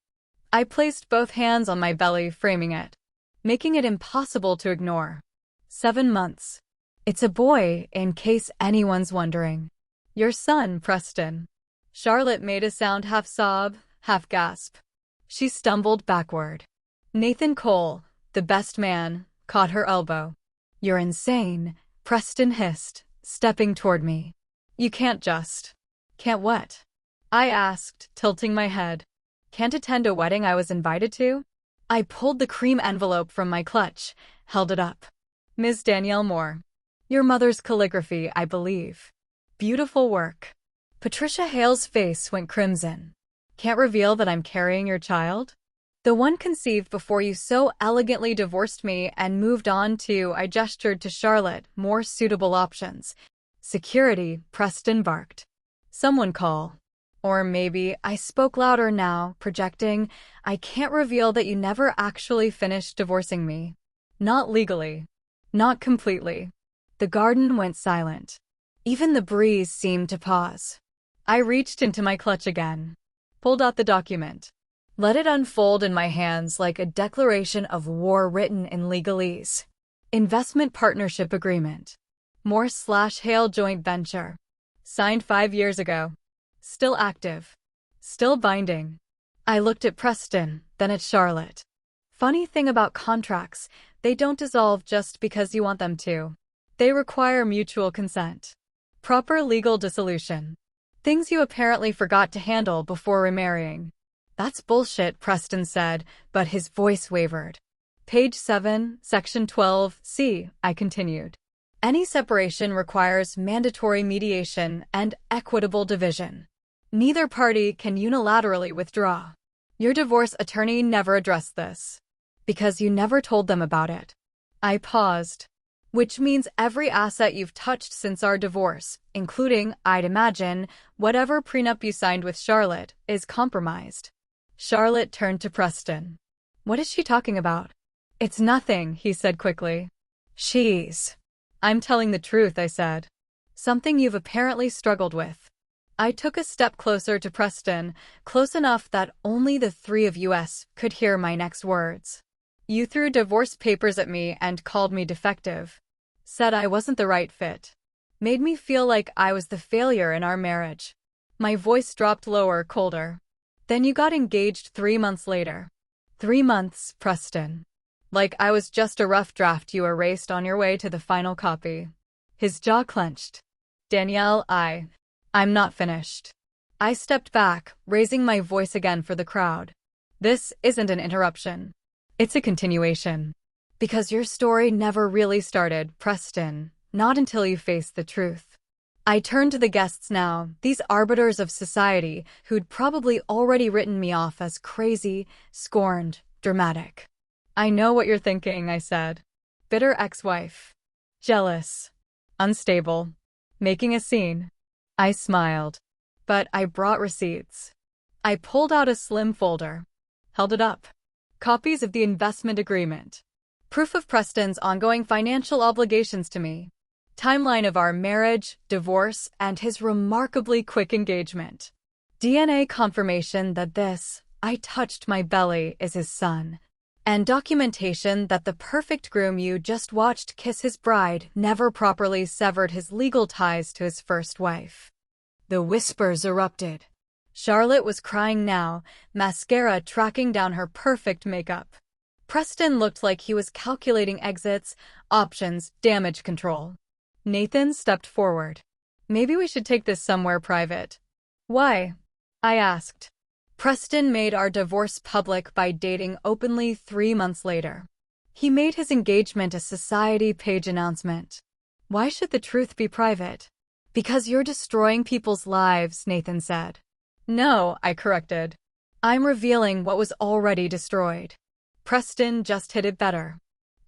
I placed both hands on my belly, framing it, making it impossible to ignore. 7 months. It's a boy, in case anyone's wondering. Your son, Preston. Charlotte made a sound half sob, half gasp. She stumbled backward. Nathan Cole, the best man, caught her elbow. You're insane, Preston hissed, stepping toward me. You can't just. Can't what? I asked, tilting my head. Can't attend a wedding I was invited to? I pulled the cream envelope from my clutch, held it up. Ms. Danielle Moore. Your mother's calligraphy, I believe. Beautiful work. Patricia Hale's face went crimson. Can't reveal that I'm carrying your child? The one conceived before you so elegantly divorced me and moved on to, I gestured to Charlotte, more suitable options. Security, Preston barked. Someone call. Or maybe, I spoke louder now, projecting, I can't reveal that you never actually finished divorcing me. Not legally. Not completely. The garden went silent. Even the breeze seemed to pause. I reached into my clutch again. Pulled out the document. Let it unfold in my hands like a declaration of war written in legalese. Investment Partnership Agreement. Moore/Hale Joint Venture. Signed 5 years ago. Still active. Still binding. I looked at Preston, then at Charlotte. Funny thing about contracts, they don't dissolve just because you want them to. They require mutual consent. Proper legal dissolution. Things you apparently forgot to handle before remarrying. That's bullshit, Preston said, but his voice wavered. Page 7, Section 12C, I continued. Any separation requires mandatory mediation and equitable division. Neither party can unilaterally withdraw. Your divorce attorney never addressed this. Because you never told them about it. I paused. Which means every asset you've touched since our divorce, including, I'd imagine, whatever prenup you signed with Charlotte, is compromised. Charlotte turned to Preston. What is she talking about? It's nothing, he said quickly. I'm telling the truth, I said. Something you've apparently struggled with. I took a step closer to Preston, close enough that only the three of us could hear my next words. You threw divorce papers at me and called me defective. Said I wasn't the right fit. Made me feel like I was the failure in our marriage. My voice dropped lower, colder. Then you got engaged 3 months later. 3 months, Preston. Like I was just a rough draft you erased on your way to the final copy. His jaw clenched. Danielle, I'm not finished. I stepped back, raising my voice again for the crowd. This isn't an interruption. It's a continuation. Because your story never really started, Preston, not until you faced the truth. I turned to the guests now, these arbiters of society who'd probably already written me off as crazy, scorned, dramatic. I know what you're thinking, I said. Bitter ex-wife. Jealous. Unstable. Making a scene. I smiled. But I brought receipts. I pulled out a slim folder. Held it up. Copies of the investment agreement. Proof of Preston's ongoing financial obligations to me. Timeline of our marriage, divorce, and his remarkably quick engagement. DNA confirmation that this, I touched my belly, is his son. And documentation that the perfect groom you just watched kiss his bride never properly severed his legal ties to his first wife. The whispers erupted. Charlotte was crying now, mascara tracking down her perfect makeup. Preston looked like he was calculating exits, options, damage control. Nathan stepped forward. Maybe we should take this somewhere private. Why? I asked. Preston made our divorce public by dating openly 3 months later. He made his engagement a society page announcement. Why should the truth be private? Because you're destroying people's lives, Nathan said. No, I corrected. I'm revealing what was already destroyed. Preston just hit it better.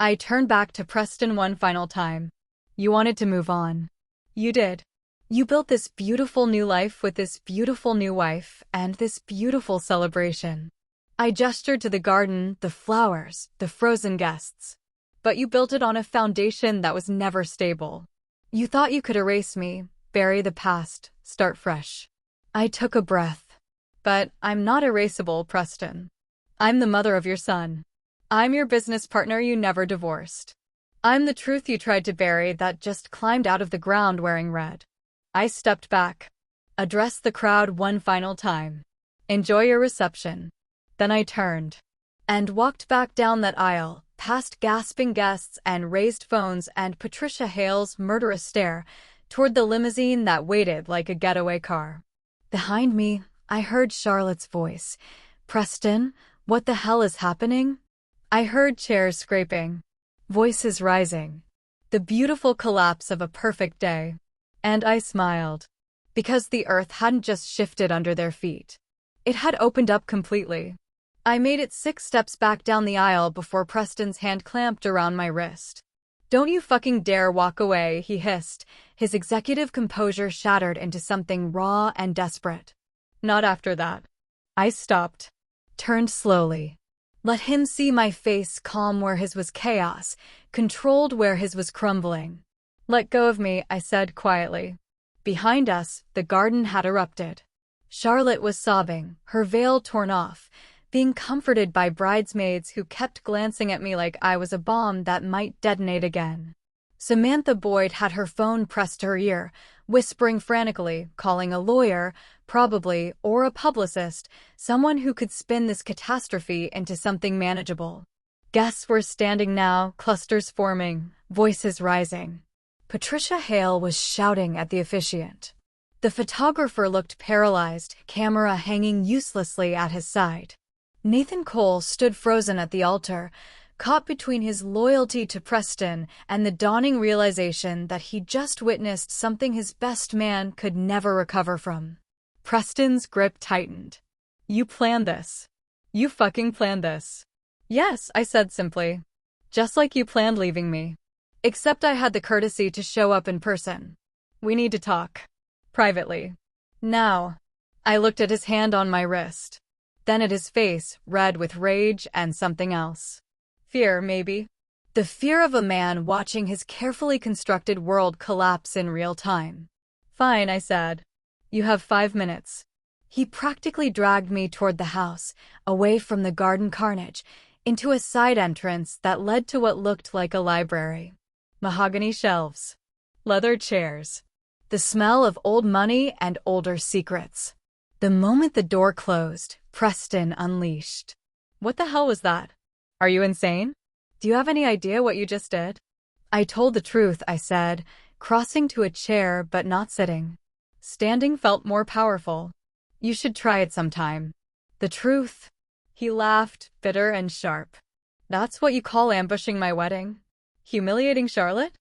I turned back to Preston one final time. You wanted to move on. You did. You built this beautiful new life with this beautiful new wife and this beautiful celebration. I gestured to the garden, the flowers, the frozen guests. But you built it on a foundation that was never stable. You thought you could erase me, bury the past, start fresh. I took a breath. But I'm not erasable, Preston. I'm the mother of your son. I'm your business partner you never divorced. I'm the truth you tried to bury that just climbed out of the ground wearing red. I stepped back, addressed the crowd one final time. Enjoy your reception. Then I turned and walked back down that aisle, past gasping guests and raised phones and Patricia Hale's murderous stare, toward the limousine that waited like a getaway car. Behind me, I heard Charlotte's voice. Preston, what the hell is happening? I heard chairs scraping, voices rising. The beautiful collapse of a perfect day. And I smiled. Because the earth hadn't just shifted under their feet. It had opened up completely. I made it 6 steps back down the aisle before Preston's hand clamped around my wrist. Don't you fucking dare walk away, he hissed, his executive composure shattered into something raw and desperate. Not after that. I stopped, turned slowly. Let him see my face calm where his was chaos, controlled where his was crumbling. Let go of me, I said quietly. Behind us, the garden had erupted. Charlotte was sobbing, her veil torn off, being comforted by bridesmaids who kept glancing at me like I was a bomb that might detonate again. Samantha Boyd had her phone pressed to her ear, whispering frantically, calling a lawyer, probably, or a publicist, someone who could spin this catastrophe into something manageable. Guests were standing now, clusters forming, voices rising. Patricia Hale was shouting at the officiant. The photographer looked paralyzed, camera hanging uselessly at his side. Nathan Cole stood frozen at the altar, caught between his loyalty to Preston and the dawning realization that he just witnessed something his best man could never recover from. Preston's grip tightened. You planned this. You fucking planned this. Yes, I said simply. Just like you planned leaving me. Except I had the courtesy to show up in person. We need to talk. Privately. Now. I looked at his hand on my wrist. Then at his face, red with rage and something else. Fear, maybe. The fear of a man watching his carefully constructed world collapse in real time. Fine, I said. You have 5 minutes. He practically dragged me toward the house, away from the garden carnage, into a side entrance that led to what looked like a library. Mahogany shelves. Leather chairs. The smell of old money and older secrets. The moment the door closed, Preston unleashed. What the hell was that? Are you insane? Do you have any idea what you just did? I told the truth, I said, crossing to a chair but not sitting. Standing felt more powerful. You should try it sometime. The truth. He laughed, bitter and sharp. That's what you call ambushing my wedding? Humiliating Charlotte?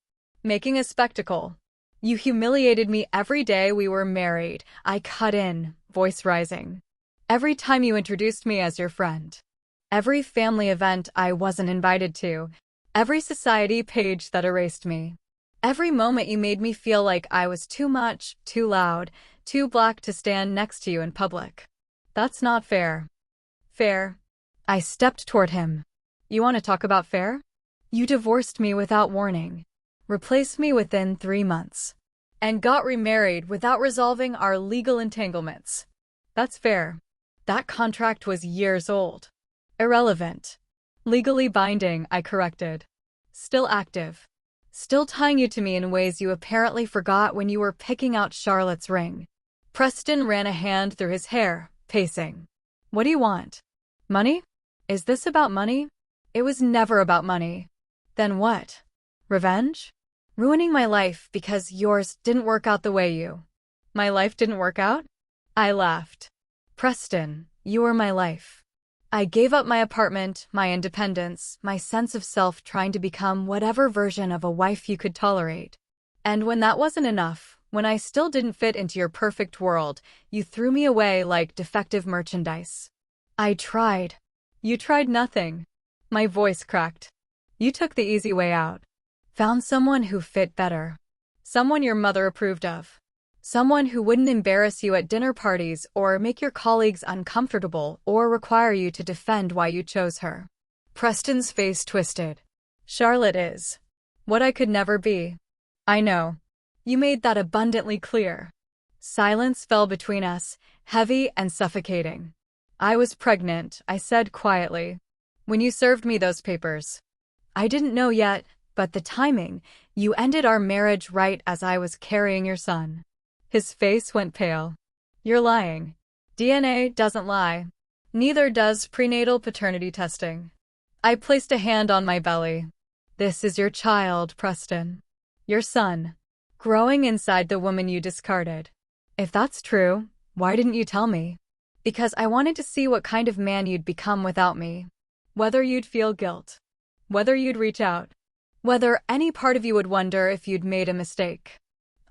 Making a spectacle. You humiliated me every day we were married. I cut in, voice rising. Every time you introduced me as your friend. Every family event I wasn't invited to. Every society page that erased me. Every moment you made me feel like I was too much, too loud, too black to stand next to you in public. That's not fair. Fair. I stepped toward him. You want to talk about fair? You divorced me without warning. Replaced me within 3 months. And got remarried without resolving our legal entanglements. That's fair. That contract was years old. Irrelevant. Legally binding, I corrected. Still active. Still tying you to me in ways you apparently forgot when you were picking out Charlotte's ring. Preston ran a hand through his hair, pacing. What do you want? Money? Is this about money? It was never about money. Then what? Revenge? Ruining my life because yours didn't work out the way you. My life didn't work out? I laughed. Preston, you were my life. I gave up my apartment, my independence, my sense of self trying to become whatever version of a wife you could tolerate. And when that wasn't enough, when I still didn't fit into your perfect world, you threw me away like defective merchandise. I tried. You tried nothing. My voice cracked. You took the easy way out. Found someone who fit better. Someone your mother approved of. Someone who wouldn't embarrass you at dinner parties or make your colleagues uncomfortable or require you to defend why you chose her. Preston's face twisted. Charlotte is what I could never be. I know. You made that abundantly clear. Silence fell between us, heavy and suffocating. I was pregnant, I said quietly. When you served me those papers. I didn't know yet, But the timing, you ended our marriage right as I was carrying your son. His face went pale. You're lying. DNA doesn't lie. Neither does prenatal paternity testing. I placed a hand on my belly. This is your child, Preston. Your son. Growing inside the woman you discarded. If that's true, why didn't you tell me? Because I wanted to see what kind of man you'd become without me. Whether you'd feel guilt. Whether you'd reach out. Whether any part of you would wonder if you'd made a mistake.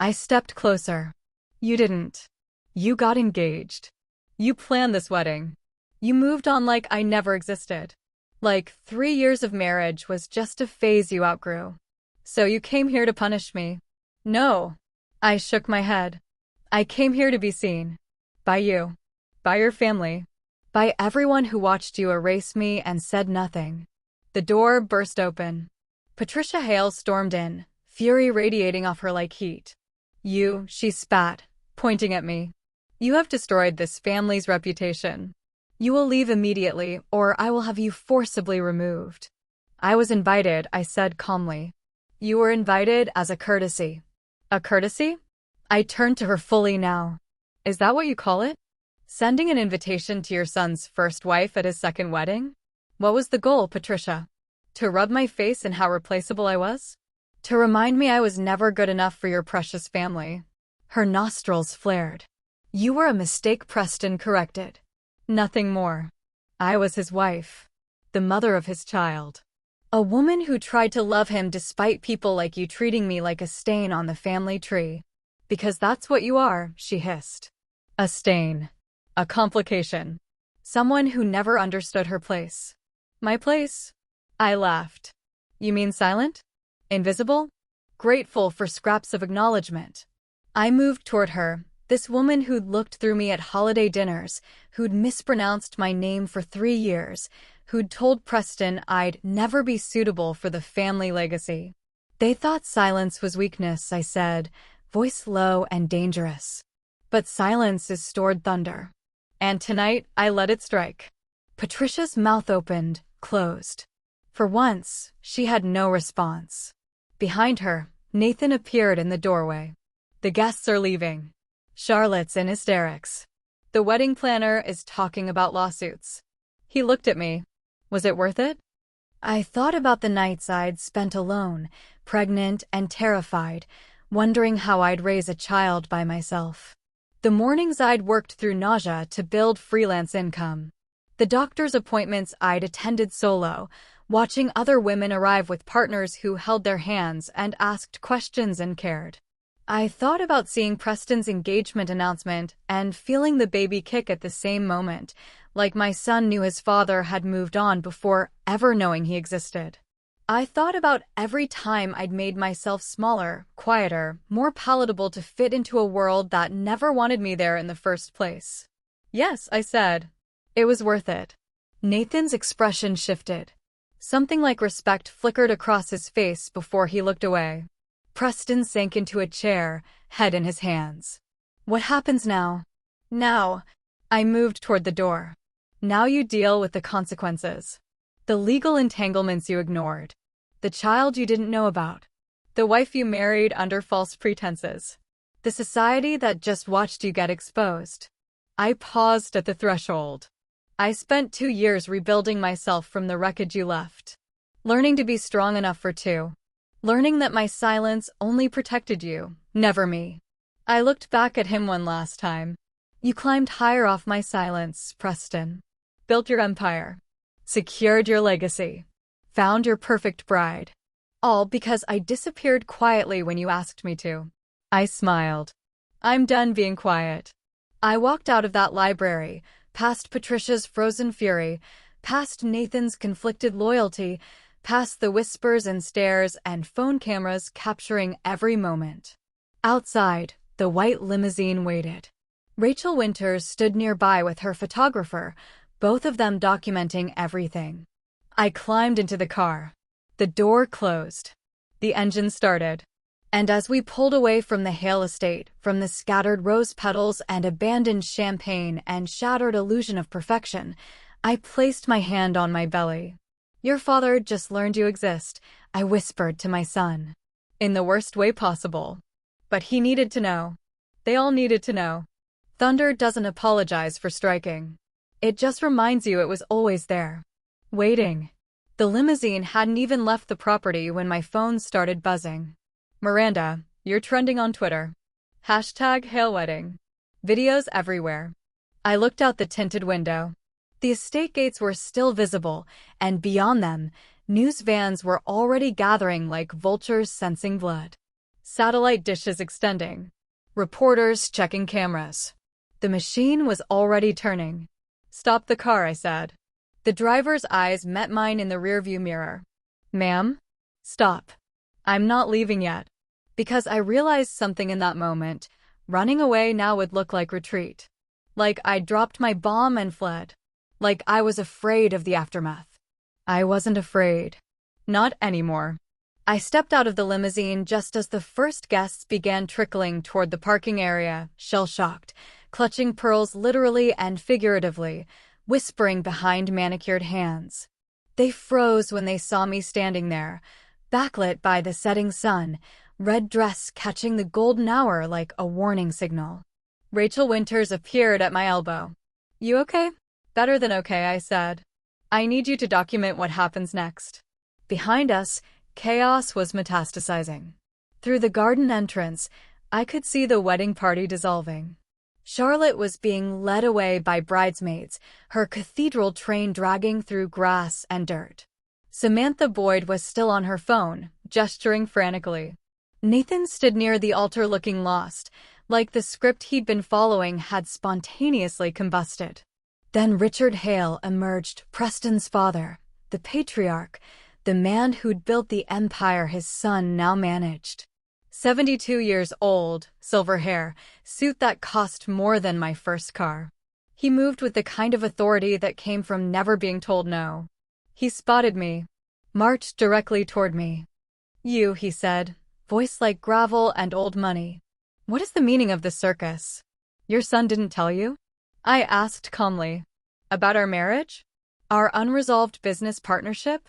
I stepped closer. You didn't. You got engaged. You planned this wedding. You moved on like I never existed. Like 3 years of marriage was just a phase you outgrew. So you came here to punish me? No. I shook my head. I came here to be seen. By you. By your family. By everyone who watched you erase me and said nothing. The door burst open. Patricia Hale stormed in, fury radiating off her like heat. You, she spat, pointing at me. You have destroyed this family's reputation. You will leave immediately, or I will have you forcibly removed. I was invited, I said calmly. You were invited as a courtesy. A courtesy? I turned to her fully now. Is that what you call it? Sending an invitation to your son's first wife at his second wedding? What was the goal, Patricia? To rub my face in how replaceable I was? To remind me I was never good enough for your precious family? Her nostrils flared. You were a mistake, Preston corrected. Nothing more. I was his wife. The mother of his child. A woman who tried to love him despite people like you treating me like a stain on the family tree. Because that's what you are, she hissed. A stain. A complication. Someone who never understood her place. My place? I laughed. You mean silent? Invisible? Grateful for scraps of acknowledgement. I moved toward her, this woman who'd looked through me at holiday dinners, who'd mispronounced my name for 3 years, who'd told Preston I'd never be suitable for the family legacy. They thought silence was weakness, I said, voice low and dangerous. But silence is stored thunder. And tonight, I let it strike. Patricia's mouth opened, closed. For once, she had no response. Behind her, Nathan appeared in the doorway. The guests are leaving. Charlotte's in hysterics. The wedding planner is talking about lawsuits. He looked at me. Was it worth it? I thought about the nights I'd spent alone, pregnant and terrified, wondering how I'd raise a child by myself. The mornings I'd worked through nausea to build freelance income. The doctor's appointments I'd attended solo, watching other women arrive with partners who held their hands and asked questions and cared. I thought about seeing Preston's engagement announcement and feeling the baby kick at the same moment, like my son knew his father had moved on before ever knowing he existed. I thought about every time I'd made myself smaller, quieter, more palatable to fit into a world that never wanted me there in the first place. Yes, I said. It was worth it. Nathan's expression shifted. Something like respect flickered across his face before he looked away. Preston sank into a chair, head in his hands. What happens now? Now. I moved toward the door. Now you deal with the consequences. The legal entanglements you ignored. The child you didn't know about. The wife you married under false pretenses. The society that just watched you get exposed. I paused at the threshold. I spent 2 years rebuilding myself from the wreckage you left. Learning to be strong enough for 2. Learning that my silence only protected you, never me. I looked back at him one last time. You climbed higher off my silence, Preston. Built your empire. Secured your legacy. Found your perfect bride. All because I disappeared quietly when you asked me to. I smiled. I'm done being quiet. I walked out of that library, past Patricia's frozen fury, past Nathan's conflicted loyalty, past the whispers and stares and phone cameras capturing every moment. Outside, the white limousine waited. Rachel Winters stood nearby with her photographer, both of them documenting everything. I climbed into the car. The door closed. The engine started. And as we pulled away from the Hale estate, from the scattered rose petals and abandoned champagne and shattered illusion of perfection, I placed my hand on my belly. Your father just learned you exist, I whispered to my son. In the worst way possible. But he needed to know. They all needed to know. Thunder doesn't apologize for striking. It just reminds you it was always there. Waiting. The limousine hadn't even left the property when my phone started buzzing. Miranda, you're trending on Twitter. #HaleWedding. Videos everywhere. I looked out the tinted window. The estate gates were still visible, and beyond them, news vans were already gathering like vultures sensing blood. Satellite dishes extending. Reporters checking cameras. The machine was already turning. Stop the car, I said. The driver's eyes met mine in the rearview mirror. Ma'am? Stop. I'm not leaving yet. Because I realized something in that moment. Running away now would look like retreat. Like I'd dropped my bomb and fled. Like I was afraid of the aftermath. I wasn't afraid. Not anymore. I stepped out of the limousine just as the first guests began trickling toward the parking area, shell-shocked, clutching pearls literally and figuratively, whispering behind manicured hands. They froze when they saw me standing there, backlit by the setting sun, red dress catching the golden hour like a warning signal. Rachel Winters appeared at my elbow. You okay? Better than okay, I said. I need you to document what happens next. Behind us, chaos was metastasizing. Through the garden entrance, I could see the wedding party dissolving. Charlotte was being led away by bridesmaids, her cathedral train dragging through grass and dirt. Samantha Boyd was still on her phone, gesturing frantically. Nathan stood near the altar looking lost, like the script he'd been following had spontaneously combusted. Then Richard Hale emerged, Preston's father, the patriarch, the man who'd built the empire his son now managed. 72 years old, silver hair, suit that cost more than my first car. He moved with the kind of authority that came from never being told no. He spotted me, marched directly toward me. You, he said, voice like gravel and old money. What is the meaning of this circus? Your son didn't tell you? I asked calmly. About our marriage? Our unresolved business partnership?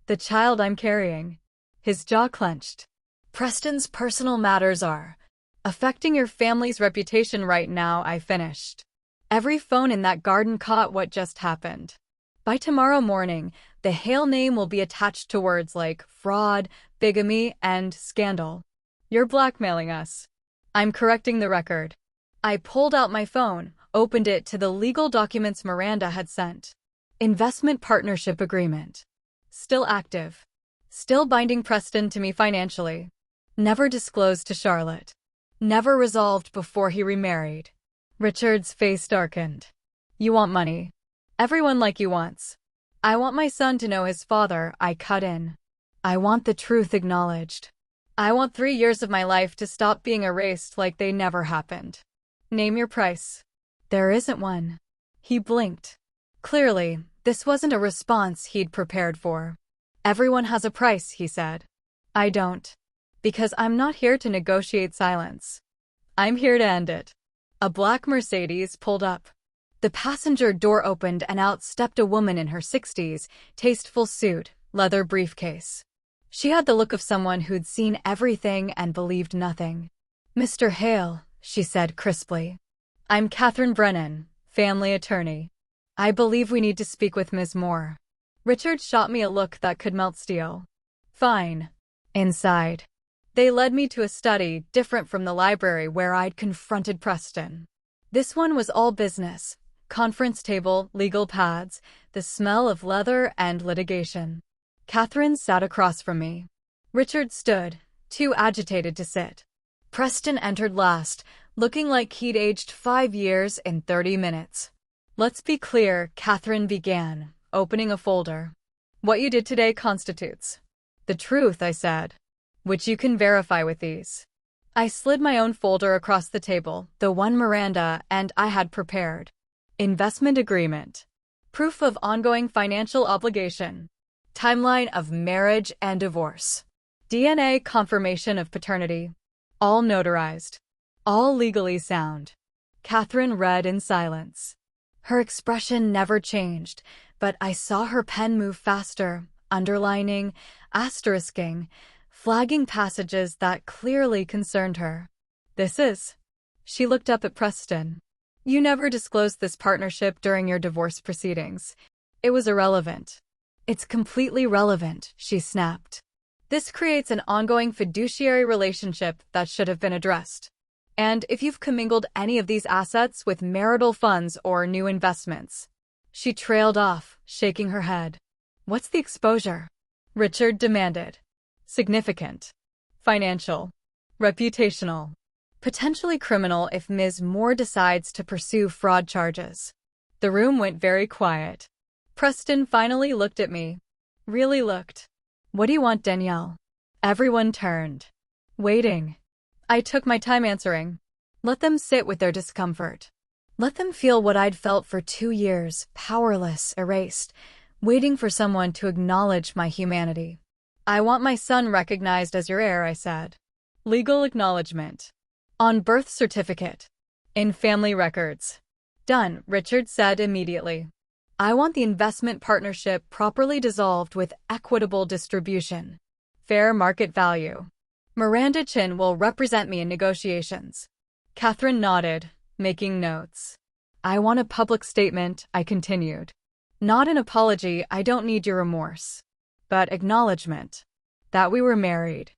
The child I'm carrying. His jaw clenched. Preston's personal matters are affecting your family's reputation right now, I finished. Every phone in that garden caught what just happened. By tomorrow morning, the Hale name will be attached to words like fraud, bigamy, and scandal. You're blackmailing us. I'm correcting the record. I pulled out my phone, opened it to the legal documents Miranda had sent. Investment partnership agreement. Still active. Still binding Preston to me financially. Never disclosed to Charlotte. Never resolved before he remarried. Richard's face darkened. You want money. Everyone like you wants. I want my son to know his father, I cut in. I want the truth acknowledged. I want 3 years of my life to stop being erased like they never happened. Name your price. There isn't one. He blinked. Clearly, this wasn't a response he'd prepared for. Everyone has a price, he said. I don't. Because I'm not here to negotiate silence. I'm here to end it. A black Mercedes pulled up. The passenger door opened and out stepped a woman in her 60s, tasteful suit, leather briefcase. She had the look of someone who'd seen everything and believed nothing. Mr. Hale, she said crisply. I'm Catherine Brennan, family attorney. I believe we need to speak with Ms. Moore. Richard shot me a look that could melt steel. Fine. Inside. They led me to a study different from the library where I'd confronted Preston. This one was all business. Conference table, legal pads, the smell of leather and litigation. Catherine sat across from me. Richard stood, too agitated to sit. Preston entered last, looking like he'd aged 5 years in 30 minutes. Let's be clear, Catherine began, opening a folder. What you did today constitutes the truth, I said, which you can verify with these. I slid my own folder across the table, the one Miranda and I had prepared. Investment agreement. Proof of ongoing financial obligation. Timeline of marriage and divorce. DNA confirmation of paternity. All notarized. All legally sound. Catherine read in silence. Her expression never changed, but I saw her pen move faster, underlining, asterisking, flagging passages that clearly concerned her. This is. She looked up at Preston. You never disclosed this partnership during your divorce proceedings. It was irrelevant. It's completely relevant, she snapped. This creates an ongoing fiduciary relationship that should have been addressed. And if you've commingled any of these assets with marital funds or new investments. She trailed off, shaking her head. What's the exposure? Richard demanded. Significant. Financial. Reputational. Potentially criminal if Ms. Moore decides to pursue fraud charges. The room went very quiet. Preston finally looked at me. Really looked. What do you want, Danielle? Everyone turned. Waiting. I took my time answering. Let them sit with their discomfort. Let them feel what I'd felt for 2 years, powerless, erased, waiting for someone to acknowledge my humanity. I want my son recognized as your heir, I said. Legal acknowledgement. On birth certificate. In family records. Done, Richard said immediately. I want the investment partnership properly dissolved with equitable distribution. Fair market value. Miranda Chin will represent me in negotiations. Catherine nodded, making notes. I want a public statement, I continued. Not an apology, I don't need your remorse. But acknowledgement. That we were married.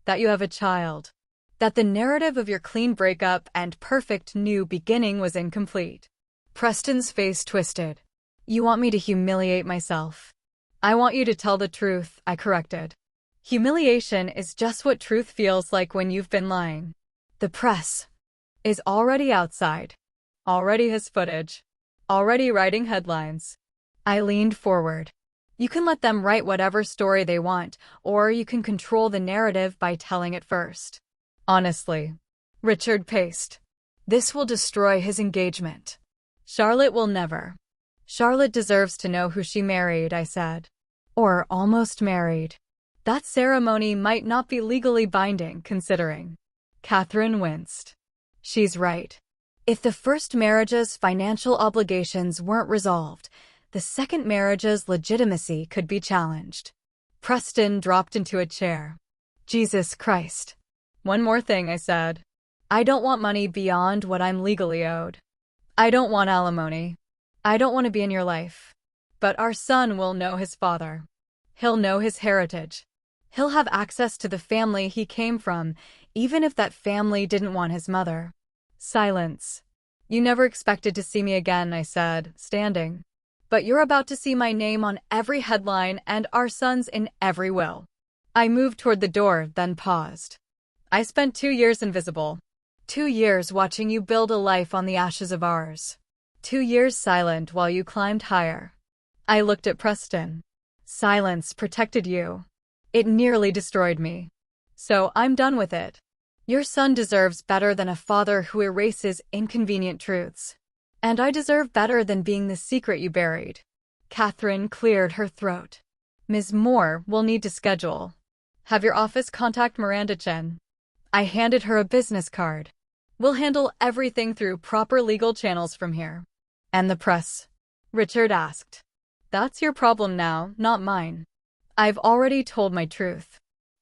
That you have a child. That the narrative of your clean breakup and perfect new beginning was incomplete. Preston's face twisted. You want me to humiliate myself? I want you to tell the truth, I corrected. Humiliation is just what truth feels like when you've been lying. The press is already outside. Already has footage. Already writing headlines. I leaned forward. You can let them write whatever story they want, or you can control the narrative by telling it first. Honestly. Richard paced. This will destroy his engagement. Charlotte will never. Charlotte deserves to know who she married, I said. Or almost married. That ceremony might not be legally binding, considering. Catherine winced. She's right. If the first marriage's financial obligations weren't resolved, the second marriage's legitimacy could be challenged. Preston dropped into a chair. Jesus Christ. One more thing, I said. I don't want money beyond what I'm legally owed. I don't want alimony. I don't want to be in your life. But our son will know his father. He'll know his heritage. He'll have access to the family he came from, even if that family didn't want his mother. Silence. You never expected to see me again, I said, standing. But you're about to see my name on every headline and our son's in every will. I moved toward the door, then paused. I spent 2 years invisible. 2 years watching you build a life on the ashes of ours. 2 years silent while you climbed higher. I looked at Preston. Silence protected you. It nearly destroyed me. So I'm done with it. Your son deserves better than a father who erases inconvenient truths. And I deserve better than being the secret you buried. Catherine cleared her throat. Ms. Moore will need to schedule. Have your office contact Miranda Chen. I handed her a business card. We'll handle everything through proper legal channels from here. And the press? Richard asked. That's your problem now, not mine. I've already told my truth.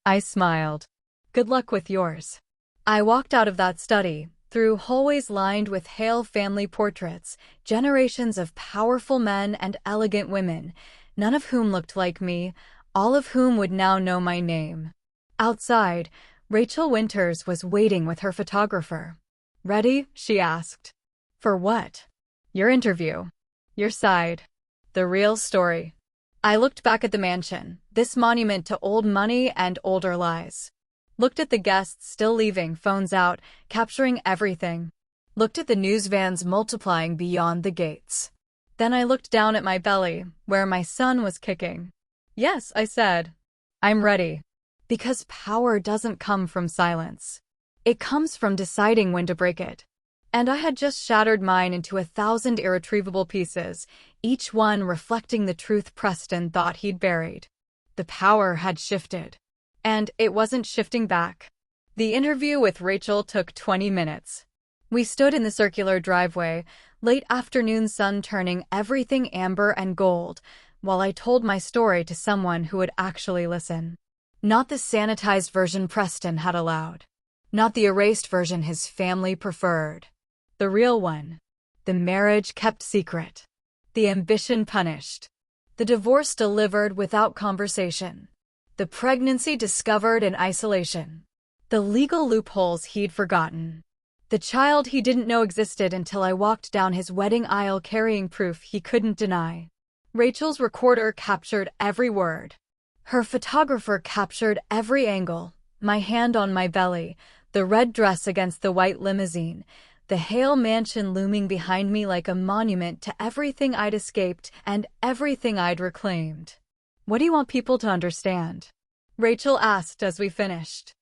I smiled. Good luck with yours. I walked out of that study, through hallways lined with Hale family portraits, generations of powerful men and elegant women, none of whom looked like me, all of whom would now know my name. Outside, Rachel Winters was waiting with her photographer. Ready? She asked. For what? Your interview. Your side. The real story. I looked back at the mansion, this monument to old money and older lies. Looked at the guests still leaving, phones out, capturing everything. Looked at the news vans multiplying beyond the gates. Then I looked down at my belly, where my son was kicking. Yes, I said. I'm ready. Because power doesn't come from silence. It comes from deciding when to break it. And I had just shattered mine into 1,000 irretrievable pieces, each one reflecting the truth Preston thought he'd buried. The power had shifted. And it wasn't shifting back. The interview with Rachel took 20 minutes. We stood in the circular driveway, late afternoon sun turning everything amber and gold, while I told my story to someone who would actually listen. Not the sanitized version Preston had allowed. Not the erased version his family preferred. The real one. The marriage kept secret. The ambition punished. The divorce delivered without conversation. The pregnancy discovered in isolation. The legal loopholes he'd forgotten. The child he didn't know existed until I walked down his wedding aisle carrying proof he couldn't deny. Rachel's recorder captured every word. Her photographer captured every angle. My hand on my belly, the red dress against the white limousine, the Hale mansion looming behind me like a monument to everything I'd escaped and everything I'd reclaimed. "What do you want people to understand?" Rachel asked as we finished.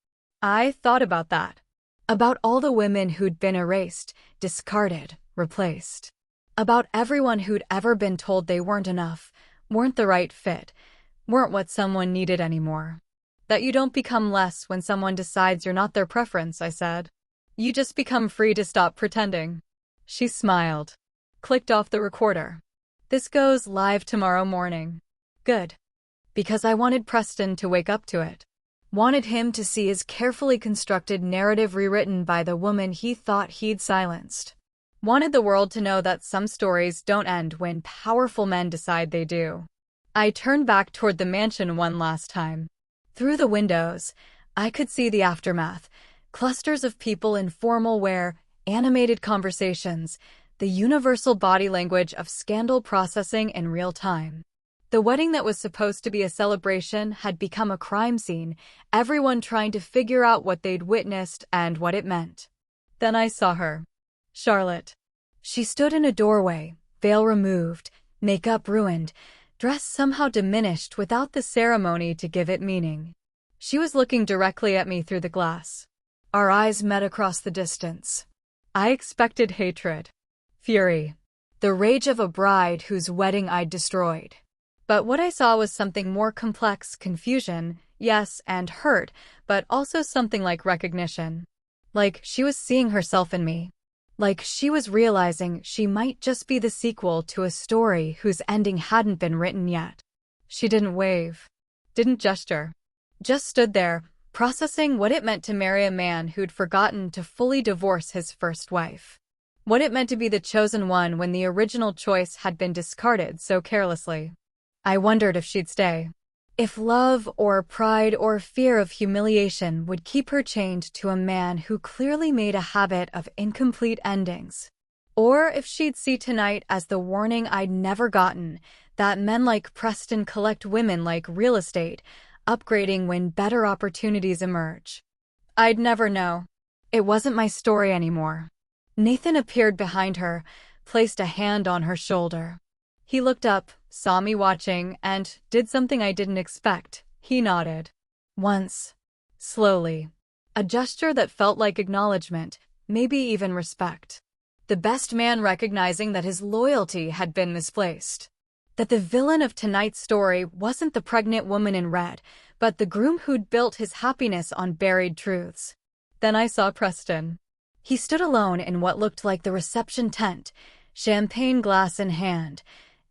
I thought about that. About all the women who'd been erased, discarded, replaced. About everyone who'd ever been told they weren't enough, weren't the right fit, weren't what someone needed anymore. That you don't become less when someone decides you're not their preference, I said. You just become free to stop pretending. She smiled. Clicked off the recorder. This goes live tomorrow morning. Good. Because I wanted Preston to wake up to it. Wanted him to see his carefully constructed narrative rewritten by the woman he thought he'd silenced. Wanted the world to know that some stories don't end when powerful men decide they do. I turned back toward the mansion one last time. Through the windows, I could see the aftermath. Clusters of people in formal wear, animated conversations, the universal body language of scandal processing in real time. The wedding that was supposed to be a celebration had become a crime scene, everyone trying to figure out what they'd witnessed and what it meant. Then I saw her. Charlotte. She stood in a doorway, veil removed, makeup ruined, dress somehow diminished without the ceremony to give it meaning. She was looking directly at me through the glass. Our eyes met across the distance. I expected hatred. Fury. The rage of a bride whose wedding I'd destroyed. But what I saw was something more complex: confusion, yes, and hurt, but also something like recognition. Like she was seeing herself in me. Like she was realizing she might just be the sequel to a story whose ending hadn't been written yet. She didn't wave. Didn't gesture. Just stood there, processing what it meant to marry a man who'd forgotten to fully divorce his first wife. What it meant to be the chosen one when the original choice had been discarded so carelessly. I wondered if she'd stay. If love or pride or fear of humiliation would keep her chained to a man who clearly made a habit of incomplete endings. Or if she'd see tonight as the warning I'd never gotten, that men like Preston collect women like real estate, upgrading when better opportunities emerge. I'd never know. It wasn't my story anymore. Nathan appeared behind her, placed a hand on her shoulder. He looked up, saw me watching, and did something I didn't expect. He nodded. Once. Slowly. A gesture that felt like acknowledgement, maybe even respect. The best man recognizing that his loyalty had been misplaced. That the villain of tonight's story wasn't the pregnant woman in red, but the groom who'd built his happiness on buried truths. Then I saw Preston. He stood alone in what looked like the reception tent, champagne glass in hand,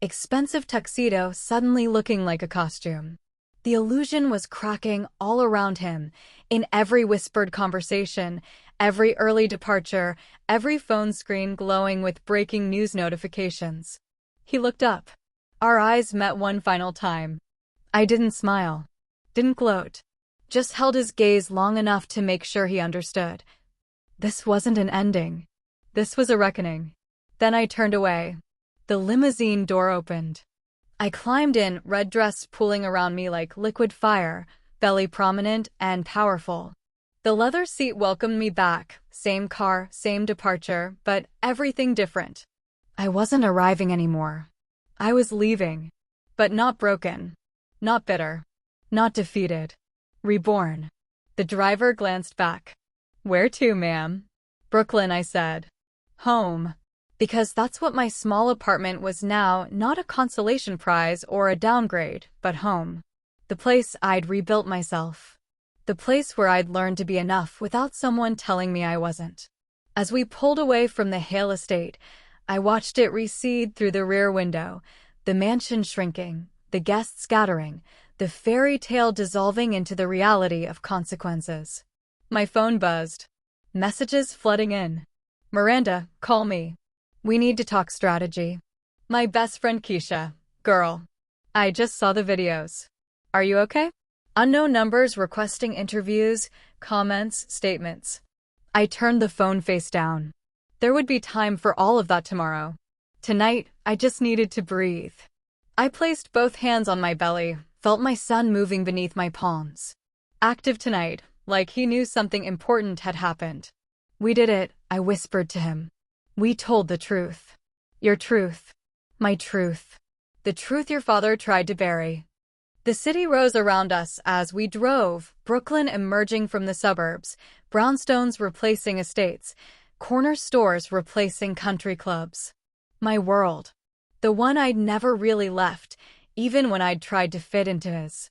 expensive tuxedo suddenly looking like a costume. The illusion was cracking all around him, in every whispered conversation, every early departure, every phone screen glowing with breaking news notifications. He looked up. Our eyes met one final time. I didn't smile. Didn't gloat. Just held his gaze long enough to make sure he understood. This wasn't an ending. This was a reckoning. Then I turned away. The limousine door opened. I climbed in, red dress pooling around me like liquid fire, belly prominent and powerful. The leather seat welcomed me back, same car, same departure, but everything different. I wasn't arriving anymore. I was leaving. But not broken. Not bitter. Not defeated. Reborn. The driver glanced back. Where to, ma'am? Brooklyn, I said. Home. Because that's what my small apartment was now, not a consolation prize or a downgrade, but home. The place I'd rebuilt myself. The place where I'd learned to be enough without someone telling me I wasn't. As we pulled away from the Hale estate, I watched it recede through the rear window, the mansion shrinking, the guests scattering, the fairy tale dissolving into the reality of consequences. My phone buzzed. Messages flooding in. Miranda, call me. We need to talk strategy. My best friend Keisha. Girl. I just saw the videos. Are you okay? Unknown numbers requesting interviews, comments, statements. I turned the phone face down. There would be time for all of that tomorrow. Tonight, I just needed to breathe. I placed both hands on my belly, felt my son moving beneath my palms. Active tonight, like he knew something important had happened. We did it, I whispered to him. We told the truth. Your truth. My truth. The truth your father tried to bury. The city rose around us as we drove, Brooklyn emerging from the suburbs, brownstones replacing estates, corner stores replacing country clubs. My world. The one I'd never really left, even when I'd tried to fit into his.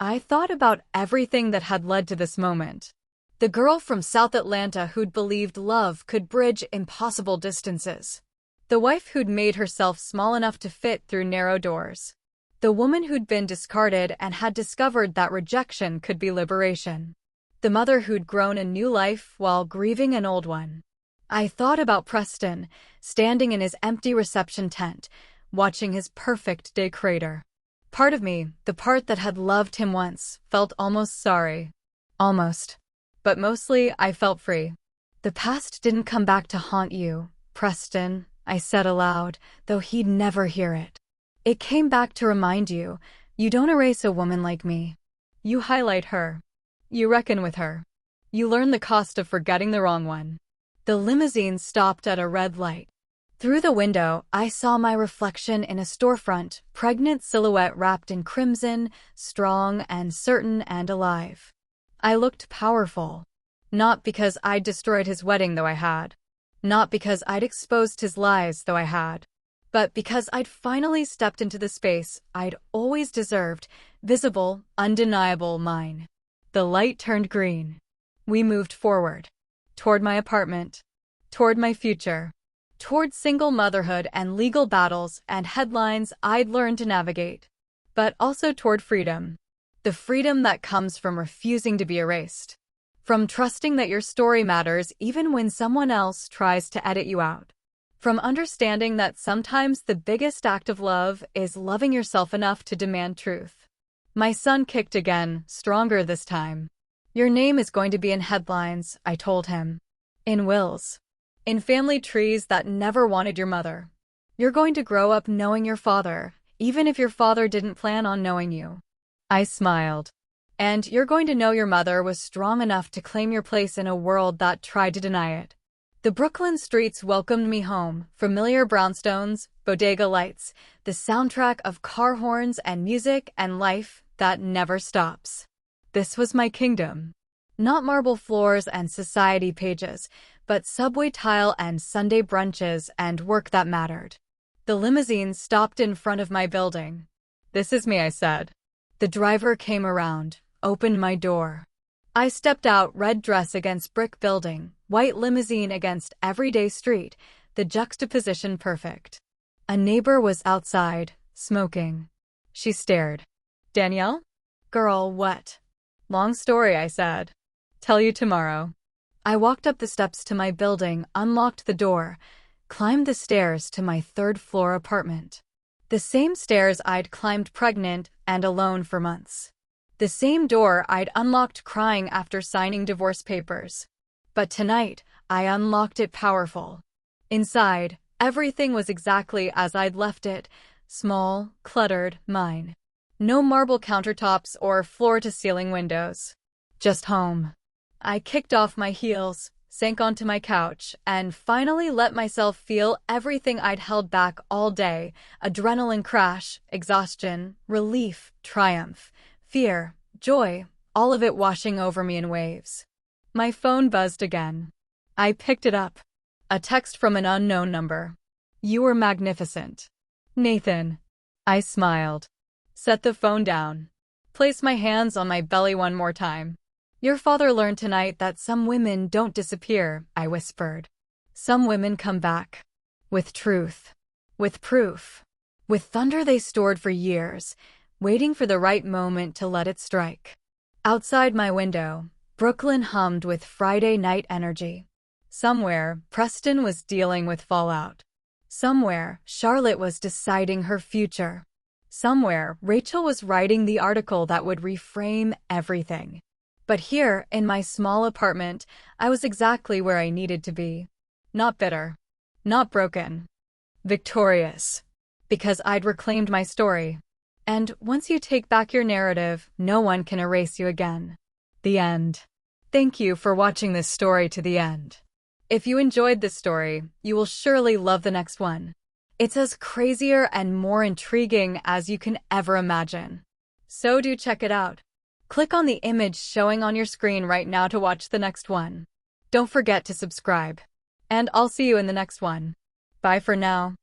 I thought about everything that had led to this moment. The girl from South Atlanta who'd believed love could bridge impossible distances. The wife who'd made herself small enough to fit through narrow doors. The woman who'd been discarded and had discovered that rejection could be liberation. The mother who'd grown a new life while grieving an old one. I thought about Preston, standing in his empty reception tent, watching his perfect day crater. Part of me, the part that had loved him once, felt almost sorry. Almost. But mostly, I felt free. The past didn't come back to haunt you, Preston, I said aloud, though he'd never hear it. It came back to remind you, you don't erase a woman like me. You highlight her. You reckon with her. You learn the cost of forgetting the wrong one. The limousine stopped at a red light. Through the window, I saw my reflection in a storefront, pregnant silhouette wrapped in crimson, strong and certain and alive. I looked powerful. Not because I'd destroyed his wedding, though I had. Not because I'd exposed his lies, though I had. But because I'd finally stepped into the space I'd always deserved, visible, undeniable mine. The light turned green. We moved forward. Toward my apartment. Toward my future. Toward single motherhood and legal battles and headlines I'd learned to navigate. But also toward freedom. The freedom that comes from refusing to be erased. From trusting that your story matters even when someone else tries to edit you out. From understanding that sometimes the biggest act of love is loving yourself enough to demand truth. My son kicked again, stronger this time. Your name is going to be in headlines, I told him. In wills. In family trees that never wanted your mother. You're going to grow up knowing your father, even if your father didn't plan on knowing you. I smiled. And you're going to know your mother was strong enough to claim your place in a world that tried to deny it. The Brooklyn streets welcomed me home, familiar brownstones, bodega lights, the soundtrack of car horns and music and life that never stops. This was my kingdom. Not marble floors and society pages, but subway tile and Sunday brunches and work that mattered. The limousine stopped in front of my building. This is me, I said. The driver came around, opened my door. I stepped out, red dress against brick building, white limousine against everyday street, the juxtaposition perfect. A neighbor was outside, smoking. She stared. Danielle? Girl, what? Long story, I said. Tell you tomorrow. I walked up the steps to my building, unlocked the door, climbed the stairs to my third-floor apartment. The same stairs I'd climbed pregnant and alone for months. The same door I'd unlocked crying after signing divorce papers. But tonight, I unlocked it powerful. Inside, everything was exactly as I'd left it, small, cluttered, mine. No marble countertops or floor-to-ceiling windows. Just home. I kicked off my heels, sank onto my couch, and finally let myself feel everything I'd held back all day: adrenaline crash, exhaustion, relief, triumph. Fear, joy, all of it washing over me in waves. My phone buzzed again. I picked it up. A text from an unknown number. You were magnificent. Nathan. I smiled. Set the phone down. Placed my hands on my belly one more time. Your father learned tonight that some women don't disappear, I whispered. Some women come back. With truth. With proof. With thunder they stored for years. waiting for the right moment to let it strike. Outside my window, Brooklyn hummed with Friday night energy. Somewhere, Preston was dealing with fallout. Somewhere, Charlotte was deciding her future. Somewhere, Rachel was writing the article that would reframe everything. But here, in my small apartment, I was exactly where I needed to be. Not bitter. Not broken. Victorious. Because I'd reclaimed my story. And once you take back your narrative, no one can erase you again. The end. Thank you for watching this story to the end. If you enjoyed this story, you will surely love the next one. It's as crazier and more intriguing as you can ever imagine. So do check it out. Click on the image showing on your screen right now to watch the next one. Don't forget to subscribe. And I'll see you in the next one. Bye for now.